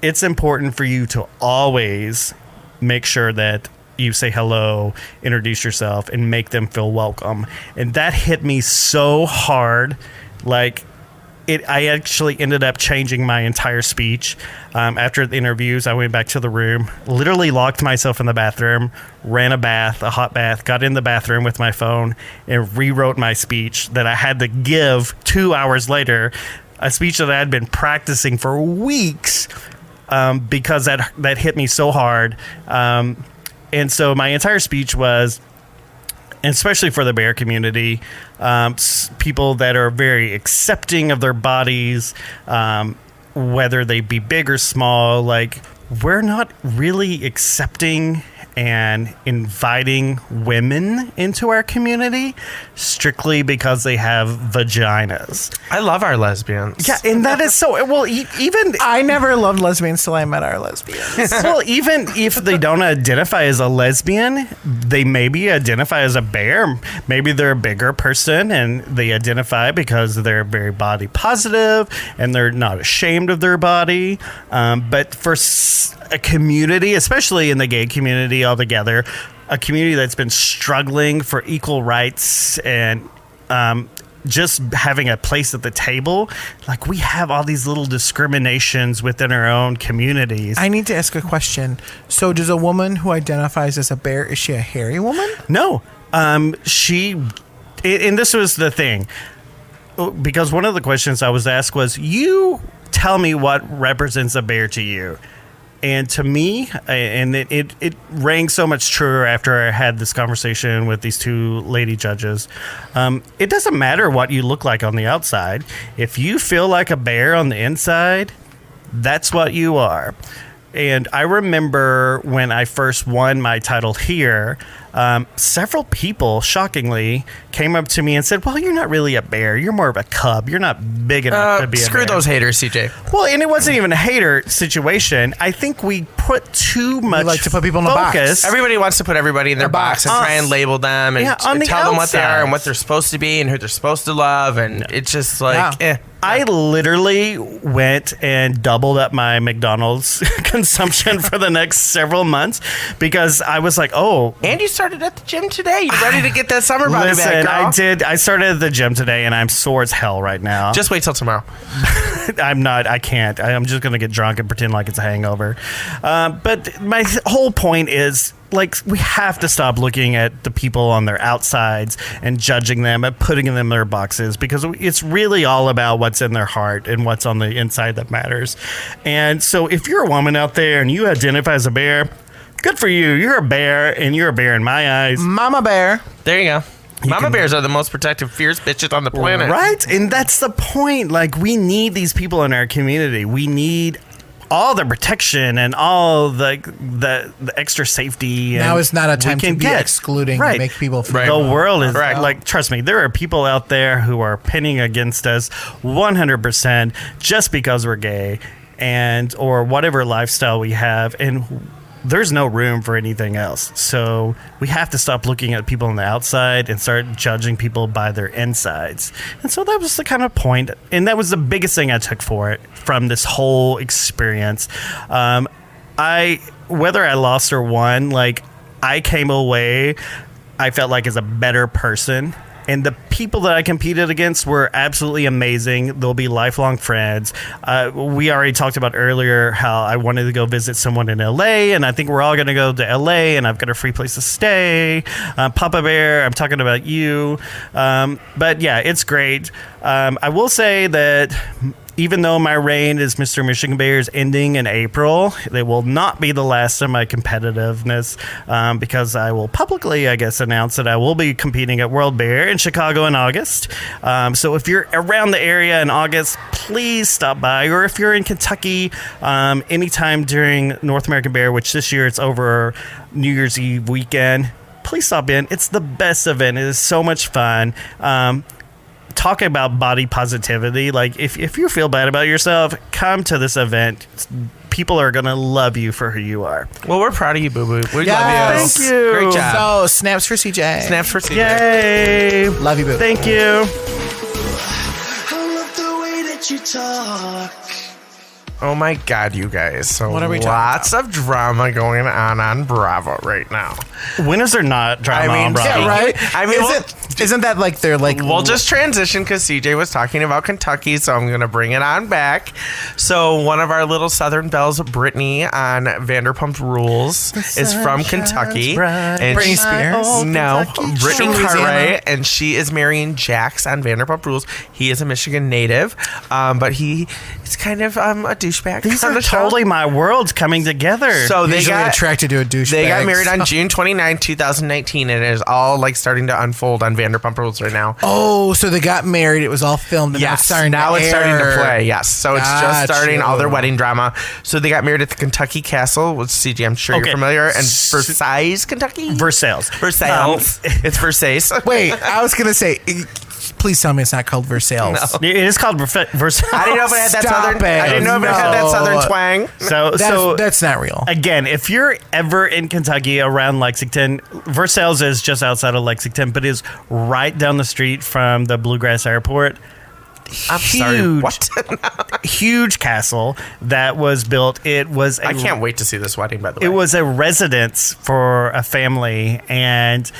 it's important for you to always make sure that you say hello, introduce yourself, and make them feel welcome. And that hit me so hard. I actually ended up changing my entire speech. After the interviews, I went back to the room, literally locked myself in the bathroom, ran a hot bath, got in the bathroom with my phone, and rewrote my speech that I had to give 2 hours later, a speech that I had been practicing for weeks, because that hit me so hard. And so my entire speech was, especially for the bear community, people that are very accepting of their bodies, whether they be big or small, we're not really accepting and inviting women into our community strictly because they have vaginas. I love our lesbians. Yeah, and that is so... Well, even... I never loved lesbians till I met our lesbians. Well, even if they don't identify as a lesbian, they maybe identify as a bear. Maybe they're a bigger person and they identify because they're very body positive and they're not ashamed of their body. But for a community, especially in the gay community altogether, a community that's been struggling for equal rights and just having a place at the table, we have all these little discriminations within our own communities. I need to ask a question. So does a woman who identifies as a bear, is she a hairy woman? No. And this was the thing, because one of the questions I was asked was, you tell me what represents a bear to you. And to me, and it rang so much truer after I had this conversation with these 2 lady judges, it doesn't matter what you look like on the outside. If you feel like a bear on the inside, that's what you are. And I remember when I first won my title here, several people, shockingly, came up to me and said, well, you're not really a bear. You're more of a cub. You're not big enough to be a bear. Screw those haters, CJ. Well, and it wasn't even a hater situation. I think we put too much like to put people in a box. focus. Everybody wants to put everybody in their box and try and label them and tell them what they are and what they're supposed to be and who they're supposed to love. And it's just like, I literally went and doubled up my McDonald's consumption for the next several months because I was like, And you started at the gym today. You ready to get that summer body back, listen, girl? I did. I started at the gym today and I'm sore as hell right now. Just wait till tomorrow. I'm not. I can't. I'm just going to get drunk and pretend like it's a hangover. But my whole point is, like, we have to stop looking at the people on their outsides and judging them and putting them in their boxes, because it's really all about what's in their heart and what's on the inside that matters. And so if you're a woman out there and you identify as a bear, good for you. You're a bear, and you're a bear in my eyes. Mama bear. There you go. Mama bears are the most protective, fierce bitches on the planet. Right? And that's the point. Like, we need these people in our community. We need all the protection and all the extra safety. Now is not a time to be get. excluding Right. and make people feel. The world is Right. like, trust me, there are people out there who are pinning against us 100% just because we're gay and or whatever lifestyle we have, and there's no room for anything else. So we have to stop looking at people on the outside and start judging people by their insides. And so that was the kind of point, and that was the biggest thing I took from this whole experience. Whether I lost or won, like, I came away, I felt like, as a better person. And the people that I competed against were absolutely amazing. They'll be lifelong friends. We already talked about earlier how I wanted to go visit someone in LA, and I think we're all going to go to LA, and I've got a free place to stay. Papa Bear, I'm talking about you. But yeah, it's great. I will say that even though my reign as Mr. Michigan Bear is ending in April, it will not be the last of my competitiveness, because I will publicly, I guess, announce that I will be competing at World Bear in Chicago in August. So if you're around the area in August, please stop by. Or if you're in Kentucky, anytime during North American Bear, which this year it's over New Year's Eve weekend, please stop in. It's the best event. It is so much fun. Talk about body positivity. Like, if you feel bad about yourself, come to this event. People are gonna love you for who you are. Well, we're proud of you, Boo Boo. We love you. Yes. Thank you. Great job. So, snaps for CJ. Snaps for CJ. Yay! Love you, boo. Thank you. I love the way that you talk. Oh my God, you guys. So What are we talking lots of drama going on Bravo right now. When is there not drama on Bravo? Yeah, right? I mean, Isn't that like they're like... We'll just transition because CJ was talking about Kentucky, so I'm going to bring it on back. So one of our little Southern belles, Brittany on Vanderpump Rules, is from Kentucky. And Britney Spears? No, Brittany Louisiana. Cartwright, and she is marrying Jax on Vanderpump Rules. He is a Michigan native, but he is kind of a douchebag. These on are the show. totally my worlds coming together. So they usually got attracted to a douchebag. They got married on June 29, 2019, and it is all like starting to unfold on Vanderpump Rules right now. Oh, so they got married. It was all filmed. And Yes, now it's starting to air. play. Yes, so it's just Got starting all their you. wedding drama. So they got married at the Kentucky Castle, with CG. I'm sure Okay. you're familiar, and Versailles, Kentucky. Versailles. Versailles. It's Versailles. Wait, I was gonna say, please tell me it's not called Versailles. It is called Versailles. I didn't know if it had that Stop southern. it. I didn't know if it had that No. southern twang. That's not real. Again, if you're ever in Kentucky around Lexington, Versailles is just outside of Lexington, but is right down the street from the Bluegrass Airport. I'm sorry. Huge. What? Huge castle that was built. It was. I can't wait to see this wedding. By the way, It was a residence for a family, and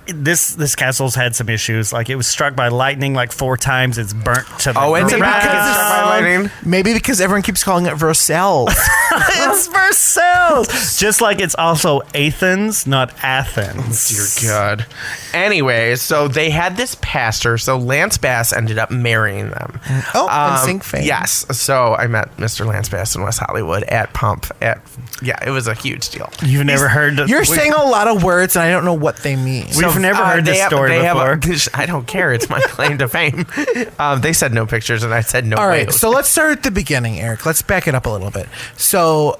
this castle's had some issues. Like, it was struck by lightning like 4 times. It's burnt to the it's ground. by lightning. Maybe because everyone keeps calling it Versailles. It's Versailles. Just like it's also Athens, not Athens. Dear God. Anyway, so they had this pastor. So Lance Bass ended up marrying them. Oh, NSYNC fame. Yes. So I met Mr. Lance Bass in West Hollywood at Pump. It was a huge deal. You've never heard. You're saying a lot of words, and I don't know what they mean. We've I've never heard this story before. I don't care. It's my claim to fame. They said no pictures, and I said no. All right, photos. so let's start at the beginning, Eric. Let's back it up a little bit. So,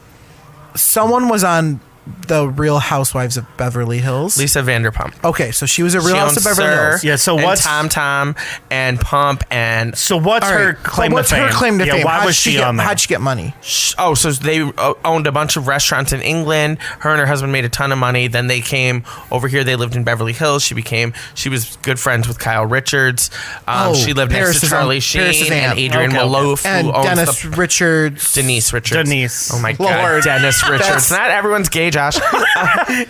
someone was on the Real Housewives of Beverly Hills. Lisa Vanderpump. Okay, so she was a Real She House owns of Beverly Sir, Hills. Yeah, so and what's- Tom and Pump and So what's All her right, claim what's to fame? her claim to fame? Why How'd was she on there? How'd she get money? so they owned a bunch of restaurants in England. Her and her husband made a ton of money. Then they came over here. They lived in Beverly Hills. She was good friends with Kyle Richards. She lived next to Charlie Sheen and Adrienne Maloof, And who owns Dennis Richards. Denise Richards. Denise. Oh my Lord. God, Dennis Richards. That's- Not everyone's gay, Josh.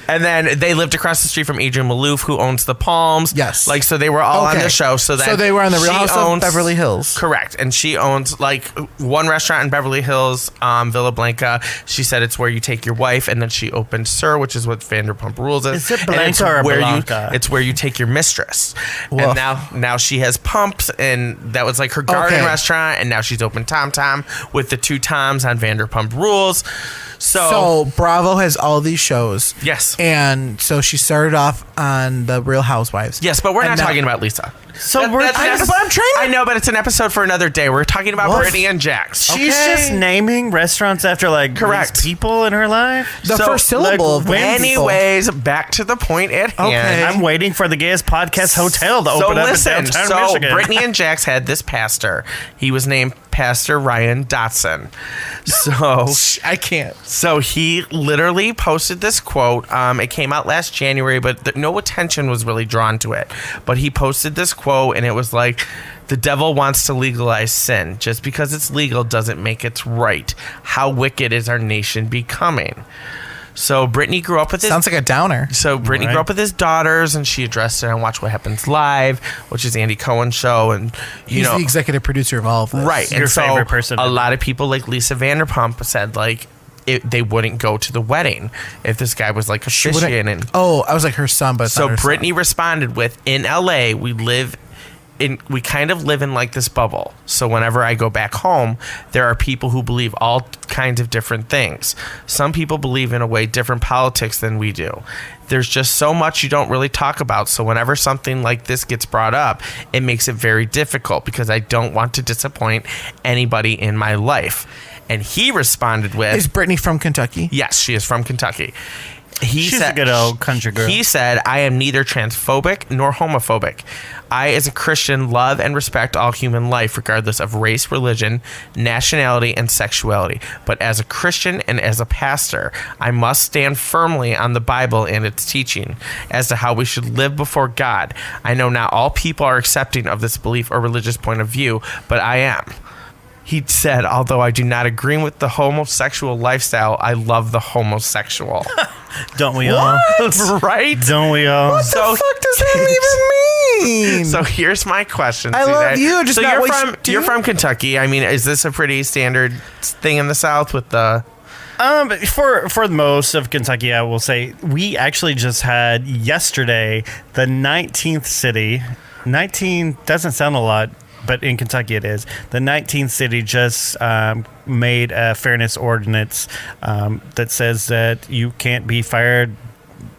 And then they lived across the street from Adrienne Maloof, who owns the Palms. Yes. Like, so they were all on Okay. the show. So they were on the Real she House of owns- Beverly Hills. Correct. And she owns like one restaurant in Beverly Hills, Villa Blanca. She said it's where you take your wife, and then she opened Sir, which is what Vanderpump Rules is. Is it And Blanca it's or where Blanca? it's where you take your mistress. Woof. And now she has Pumps, and that was like her garden Okay. restaurant, and now she's opened Tom Tom with the 2 Toms on Vanderpump Rules. So Bravo has all these shows. Yes. And so she started off on the Real Housewives. Yes, but we're And not now- talking about Lisa. So That- we're that's an I- episode- but I'm trying to- I know, but it's an episode for another day. We're talking about What? Brittany and Jax. she's Okay. just naming restaurants after like Correct. these people in her life. The So, first syllable like, of when people- Anyways, back to the point at hand. Okay. I'm waiting for the Gayest Podcast Hotel to So open up listen, in downtown so Michigan. Brittany and Jax had this pastor. He was named Pastor Ryan Dotson. I can't. So he literally posted this quote. It came out last January, but no attention was really drawn to it. But he posted this quote, and it was like, "The devil wants to legalize sin. Just because it's legal doesn't make it right. How wicked is our nation becoming?" So Brittany grew up with his Sounds like a downer. So Brittany Right. grew up with his daughters, and she addressed it on Watch What Happens Live, which is Andy Cohen's show, and He's the executive producer of all of this. right. Your and so favorite person. a lot of people like Lisa Vanderpump said like they wouldn't go to the wedding if this guy was like She wouldn't- officiating. Oh, I was like her son, but it's So not her son. Brittany responded with, "In LA, we kind of live in like this bubble. So whenever I go back home, there are people who believe all kinds of different things. Some people believe in a way different politics than we do. There's just so much you don't really talk about. So whenever something like this gets brought up, it makes it very difficult because I don't want to disappoint anybody in my life." And he responded with, Is Brittany from Kentucky? yes, she is from Kentucky. She's a good old country girl. He said, "I am neither transphobic nor homophobic. I, as a Christian, love and respect all human life, regardless of race, religion, nationality, and sexuality. But as a Christian and as a pastor, I must stand firmly on the Bible and its teaching as to how we should live before God. I know not all people are accepting of this belief or religious point of view, but I am." He said, "Although I do not agree with the homosexual lifestyle, I love the homosexual." Don't we all? Right? Don't we all? What the fuck does that even mean? So here's my question. I to love you. you, just so not you're what from you do. you're from Kentucky. I mean, is this a pretty standard thing in the South with the? For most of Kentucky, I will say we actually just had yesterday the 19th city. 19 doesn't sound a lot, but in Kentucky it is. The 19th city just made a fairness ordinance that says that you can't be fired,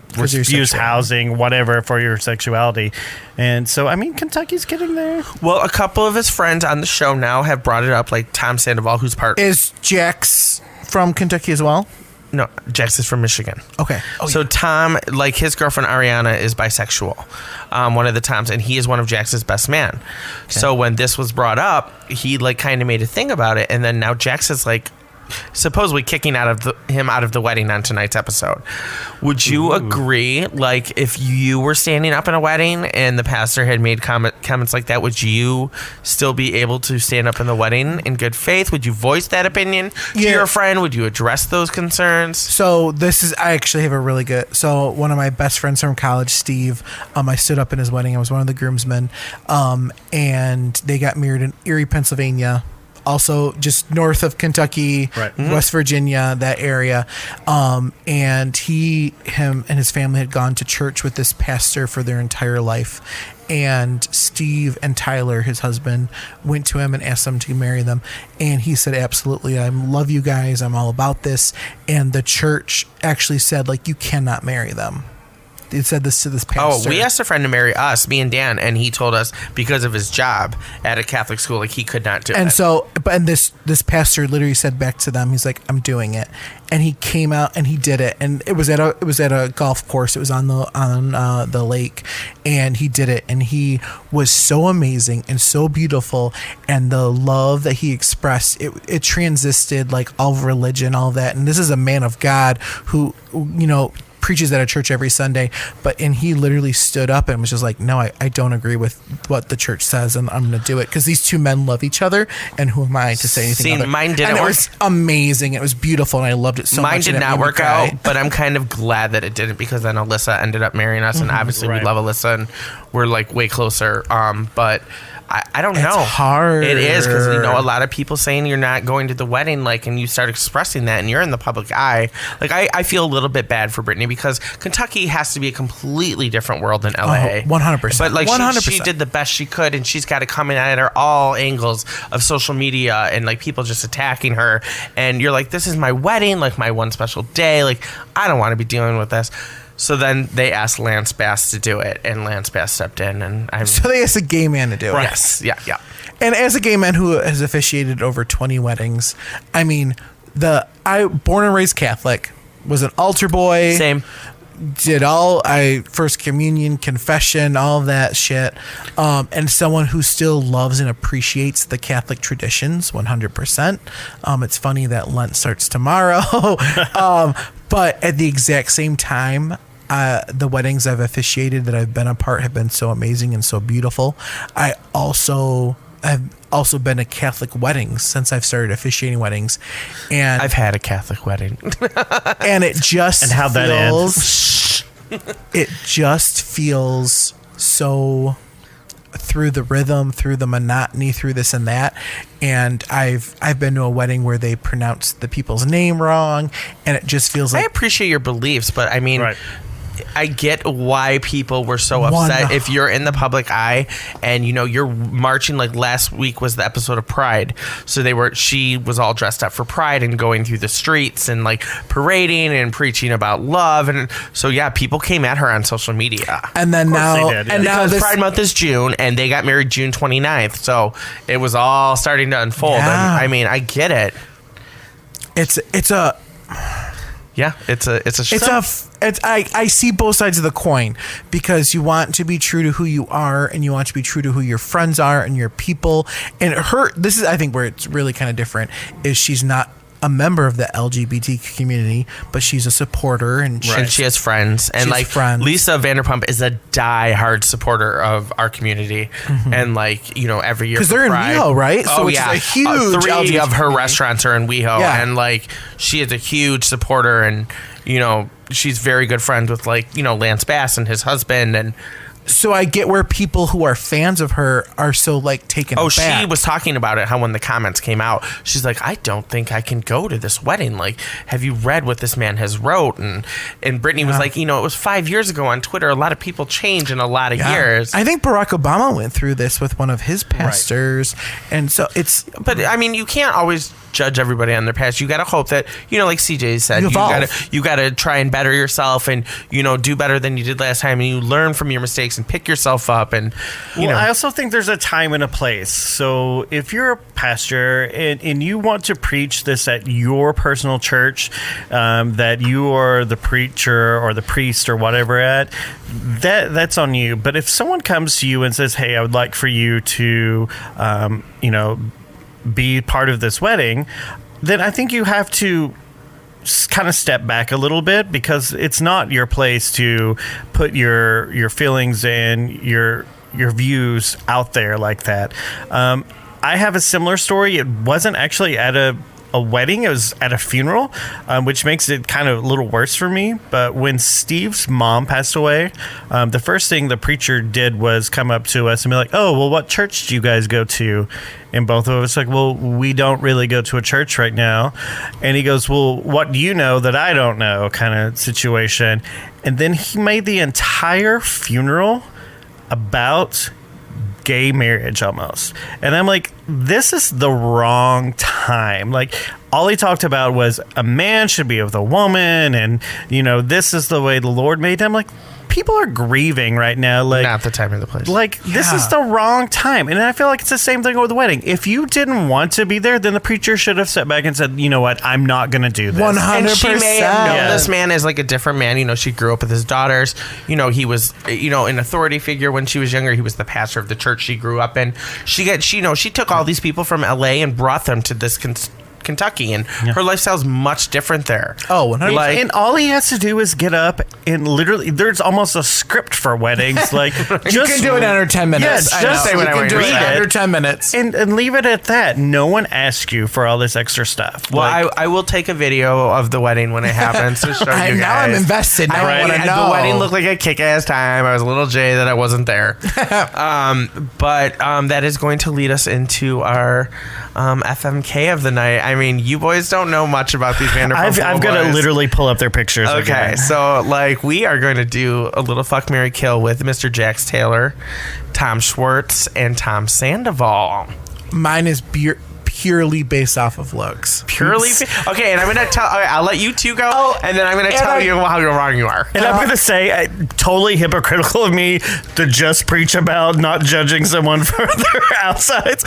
Because you're refuse sexual. housing, whatever, for your sexuality. And so, I mean, Kentucky's getting there. Well, a couple of his friends on the show now have brought it up, like Tom Sandoval, who's part. Is Jax from Kentucky as well? No, Jax is from Michigan. Okay. So Tom, like his girlfriend Ariana, is bisexual, one of the Toms, and he is one of Jax's best man. So when this was brought up, he like kind of made a thing about it, and then now Jax is like supposedly kicking him out of the wedding on tonight's episode. Would you agree? Like, if you were standing up in a wedding and the pastor had made comments like that, would you still be able to stand up in the wedding in good faith? Would you voice that opinion to Yeah. your friend? Would you address those concerns? So I actually have a really good. So one of my best friends from college, Steve, I stood up in his wedding. I was one of the groomsmen, and they got married in Erie, Pennsylvania. Also, just north of Kentucky, Right. West Virginia, that area. And him and his family had gone to church with this pastor for their entire life. And Steve and Tyler, his husband, went to him and asked him to marry them. And he said, absolutely, I love you guys. I'm all about this. And the church actually said, like, you cannot marry them. It said this to this Oh, pastor. we asked a friend to marry us, me and Dan, and he told us because of his job at a Catholic school, like he could not do it. And so, and this pastor literally said back to them, he's like, "I'm doing it," and he came out and he did it, and it was at a golf course. It was on the lake, and he did it, and he was so amazing and so beautiful, and the love that he expressed, it transisted like all religion, all that. And this is a man of God who, you know, preaches at a church every Sunday, and he literally stood up and was just like, no, I don't agree with what the church says, and I'm going to do it because these two men love each other, and who am I to say anything? See, other? mine didn't and it work. was amazing. It was beautiful, and I loved it so much. Mine did and it not made me work cry. out, but I'm kind of glad that it didn't because then Alyssa ended up marrying us, and obviously we love Alyssa, and we're like way closer. But I don't know. It's hard. It is because you know a lot of people saying you're not going to the wedding, like, and you start expressing that, and you're in the public eye. Like I feel a little bit bad for Brittany because Kentucky has to be a completely different world than LA. 100%. But like 100%. she did the best she could, and she's got to come in at her all angles of social media and like people just attacking her. And you're like, this is my wedding, like my one special day. Like I don't want to be dealing with this. So then they asked Lance Bass to do it, and Lance Bass stepped in, and So they asked a gay man to do it. Yes, yeah. And as a gay man who has officiated over 20 weddings, I mean, born and raised Catholic, was an altar boy. Same. Did first communion, confession, all of that shit. And someone who still loves and appreciates the Catholic traditions 100%. It's funny that Lent starts tomorrow. But at the exact same time, the weddings I've officiated that I've been a part have been so amazing and so beautiful. I've also been to Catholic weddings since I've started officiating weddings, and I've had a Catholic wedding, and it just And how'd that end? It just feels so through the rhythm, through the monotony, through this and that. And I've been to a wedding where they pronounced the people's name wrong, and it just feels I like appreciate your beliefs, but I mean, Right. I get why people were so upset. If you're in the public eye and you know you're marching, like last week was the episode of Pride, so she was all dressed up for Pride and going through the streets and like parading and preaching about love, and so yeah, people came at her on social media. and then now they did, yeah. and now Because this Pride Month is June, and they got married June 29th, so it was all starting to unfold. Yeah. And I mean, I get it. I see both sides of the coin, because you want to be true to who you are, and you want to be true to who your friends are and your people. And this is, I think, where it's really kind of different, is she's not a member of the LGBT community, but she's a supporter, and she has friends, and like friends. Lisa Vanderpump is a die-hard supporter of our community, and like, you know, every year because they're in Pride- WeHo, right? So which is a huge 3 LGBT of her community. restaurants are in WeHo, Yeah. and like she is a huge supporter, and you know she's very good friends with, like, you know, Lance Bass and his husband, and So I get where people who are fans of her are so like taken aback. she was talking about it, how when the comments came out, she's like, I don't think I can go to this wedding. Like, have you read what this man has wrote? And Brittany was like, you know, it was 5 years ago on Twitter. A lot of people change in a lot of years. I think Barack Obama went through this with one of his pastors, and so it's. But I mean, you can't always judge everybody on their past. You got to hope that, you know, like CJ said, you got to try and better yourself, and, you know, do better than you did last time, and you learn from your mistakes and pick yourself up, and you know. I also think there's a time and a place. So if you're a pastor and you want to preach this at your personal church, that you are the preacher or the priest or whatever that's on you. But if someone comes to you and says, hey, I would like for you to, you know, be part of this wedding, then I think you have to kind of step back a little bit, because it's not your place to put your feelings and your views out there like that. I have a similar story. It wasn't actually at a wedding. It was at a funeral, which makes it kind of a little worse for me. But when Steve's mom passed away, the first thing the preacher did was come up to us and be like, oh, well, what church do you guys go to? And both of us like, well, we don't really go to a church right now. And he goes, well, what do you know that I don't know, kind of situation. And then he made the entire funeral about gay marriage almost. And I'm like, this is the wrong time. Like, all he talked about was a man should be with a woman, and, you know, this is the way the Lord made him. Like, people are grieving right now. Like, Not the time or the place. Like, this is the wrong time. And I feel like it's the same thing with the wedding. If you didn't want to be there, then the preacher should have stepped back and said, you know what, I'm not going to do this. 100%. And she may have known Yeah. this man as like a different man. You know, she grew up with his daughters. You know, he was, you know, an authority figure when she was younger. He was the pastor of the church she grew up in. She took all these people from LA and brought them to this Kentucky, and her lifestyle's much different there. Oh, 100%. Like, And all he has to do is get up and literally, there's almost a script for weddings. Like, You can do it under 10 minutes. Yeah, I just know. say what You I can want do to it read under it. 10 minutes. and leave it at that. No one asked you for all this extra stuff. well, Like, I will take a video of the wedding when it happens to show you guys. Now I'm invested. Now I want to know. The wedding looked like a kick-ass time. I was a little jaded that I wasn't there. But that is going to lead us into our FMK of the night. I mean, you boys don't know much about these Vanderpump I've got to boys. literally pull up their pictures. Okay, again. so like we are going to do a little fuck, marry, kill with Mr. Jax Taylor, Tom Schwartz, and Tom Sandoval. Mine is purely based off of looks. Purely okay, and I'm gonna tell. Okay, I'll let you two go, and then I'm gonna tell you how wrong you are. And I'm going to say, totally hypocritical of me to just preach about not judging someone for their outsides.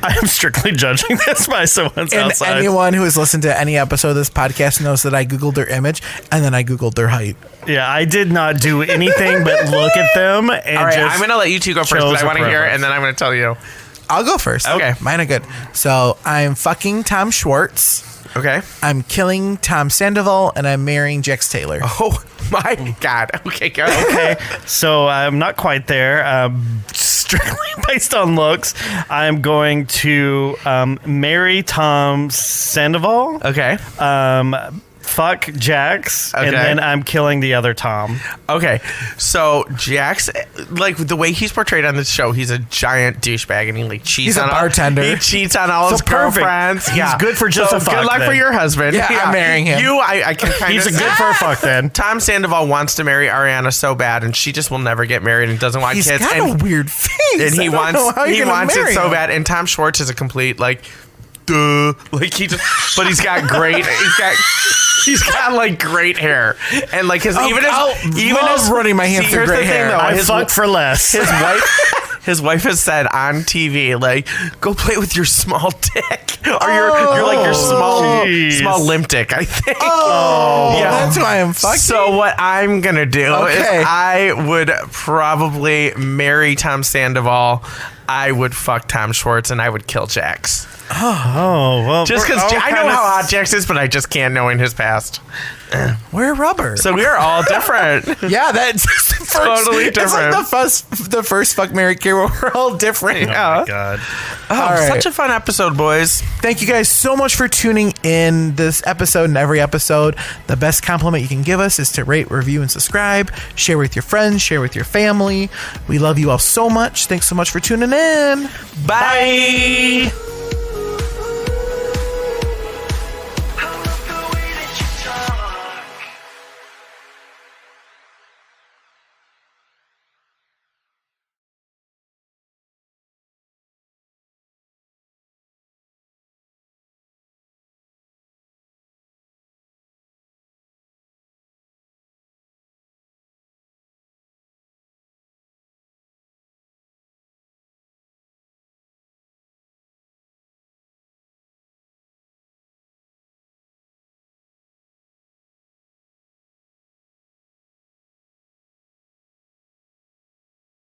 I am strictly judging this by someone's And outsides. anyone who has listened to any episode of this podcast knows that I Googled their image and then I Googled their height. Yeah, I did not do anything but look at them and All right, just I'm gonna let you two go first, chose but I a want to hear it, preference. and then I'm gonna tell you. I'll go first. Okay. Mine are good. So I'm fucking Tom Schwartz. Okay. I'm killing Tom Sandoval and I'm marrying Jax Taylor. Oh my God. Okay, go. Okay, so I'm not quite there. Strictly based on looks, I'm going to marry Tom Sandoval. Okay. Fuck Jax, Okay. and then I'm killing the other Tom. Okay, so Jax, like the way he's portrayed on this show, he's a giant douchebag, and he like cheats. He's a on bartender. He cheats on all his perfect. girlfriends. He's good for just so a fuck, Good luck for then. your husband. Yeah, I'm marrying him. I can kind He's of. a good for a fuck then. Tom Sandoval wants to marry Ariana so bad, and she just will never get married and doesn't want He's kids. got and a weird face. and he I don't know how wants you're gonna it marry so him. bad. And Tom Schwartz is a complete like, duh, like he just, but he's got like great hair, and like his love running my hands through here's great the thing, hair. though, I his fuck for less. His wife has said on TV, like, go play with your small dick or your small Jeez. limp dick, I think. Yeah, that's why I'm fucking. So what I'm gonna do Okay. is I would probably marry Tom Sandoval. I would fuck Tom Schwartz, and I would kill Jax. Oh, well. Just because we're all I know kinda- how hot Jax is, but I just can't knowing his past. We're rubber. So we are all different. yeah, that's the first, Totally It's different. like the first fuck, marry, kill where we're all different. Oh, my God. Oh, All right. such a fun episode, boys. Thank you guys so much for tuning in this episode and every episode. The best compliment you can give us is to rate, review, and subscribe. Share with your friends, share with your family. We love you all so much. Thanks so much for tuning in. Bye.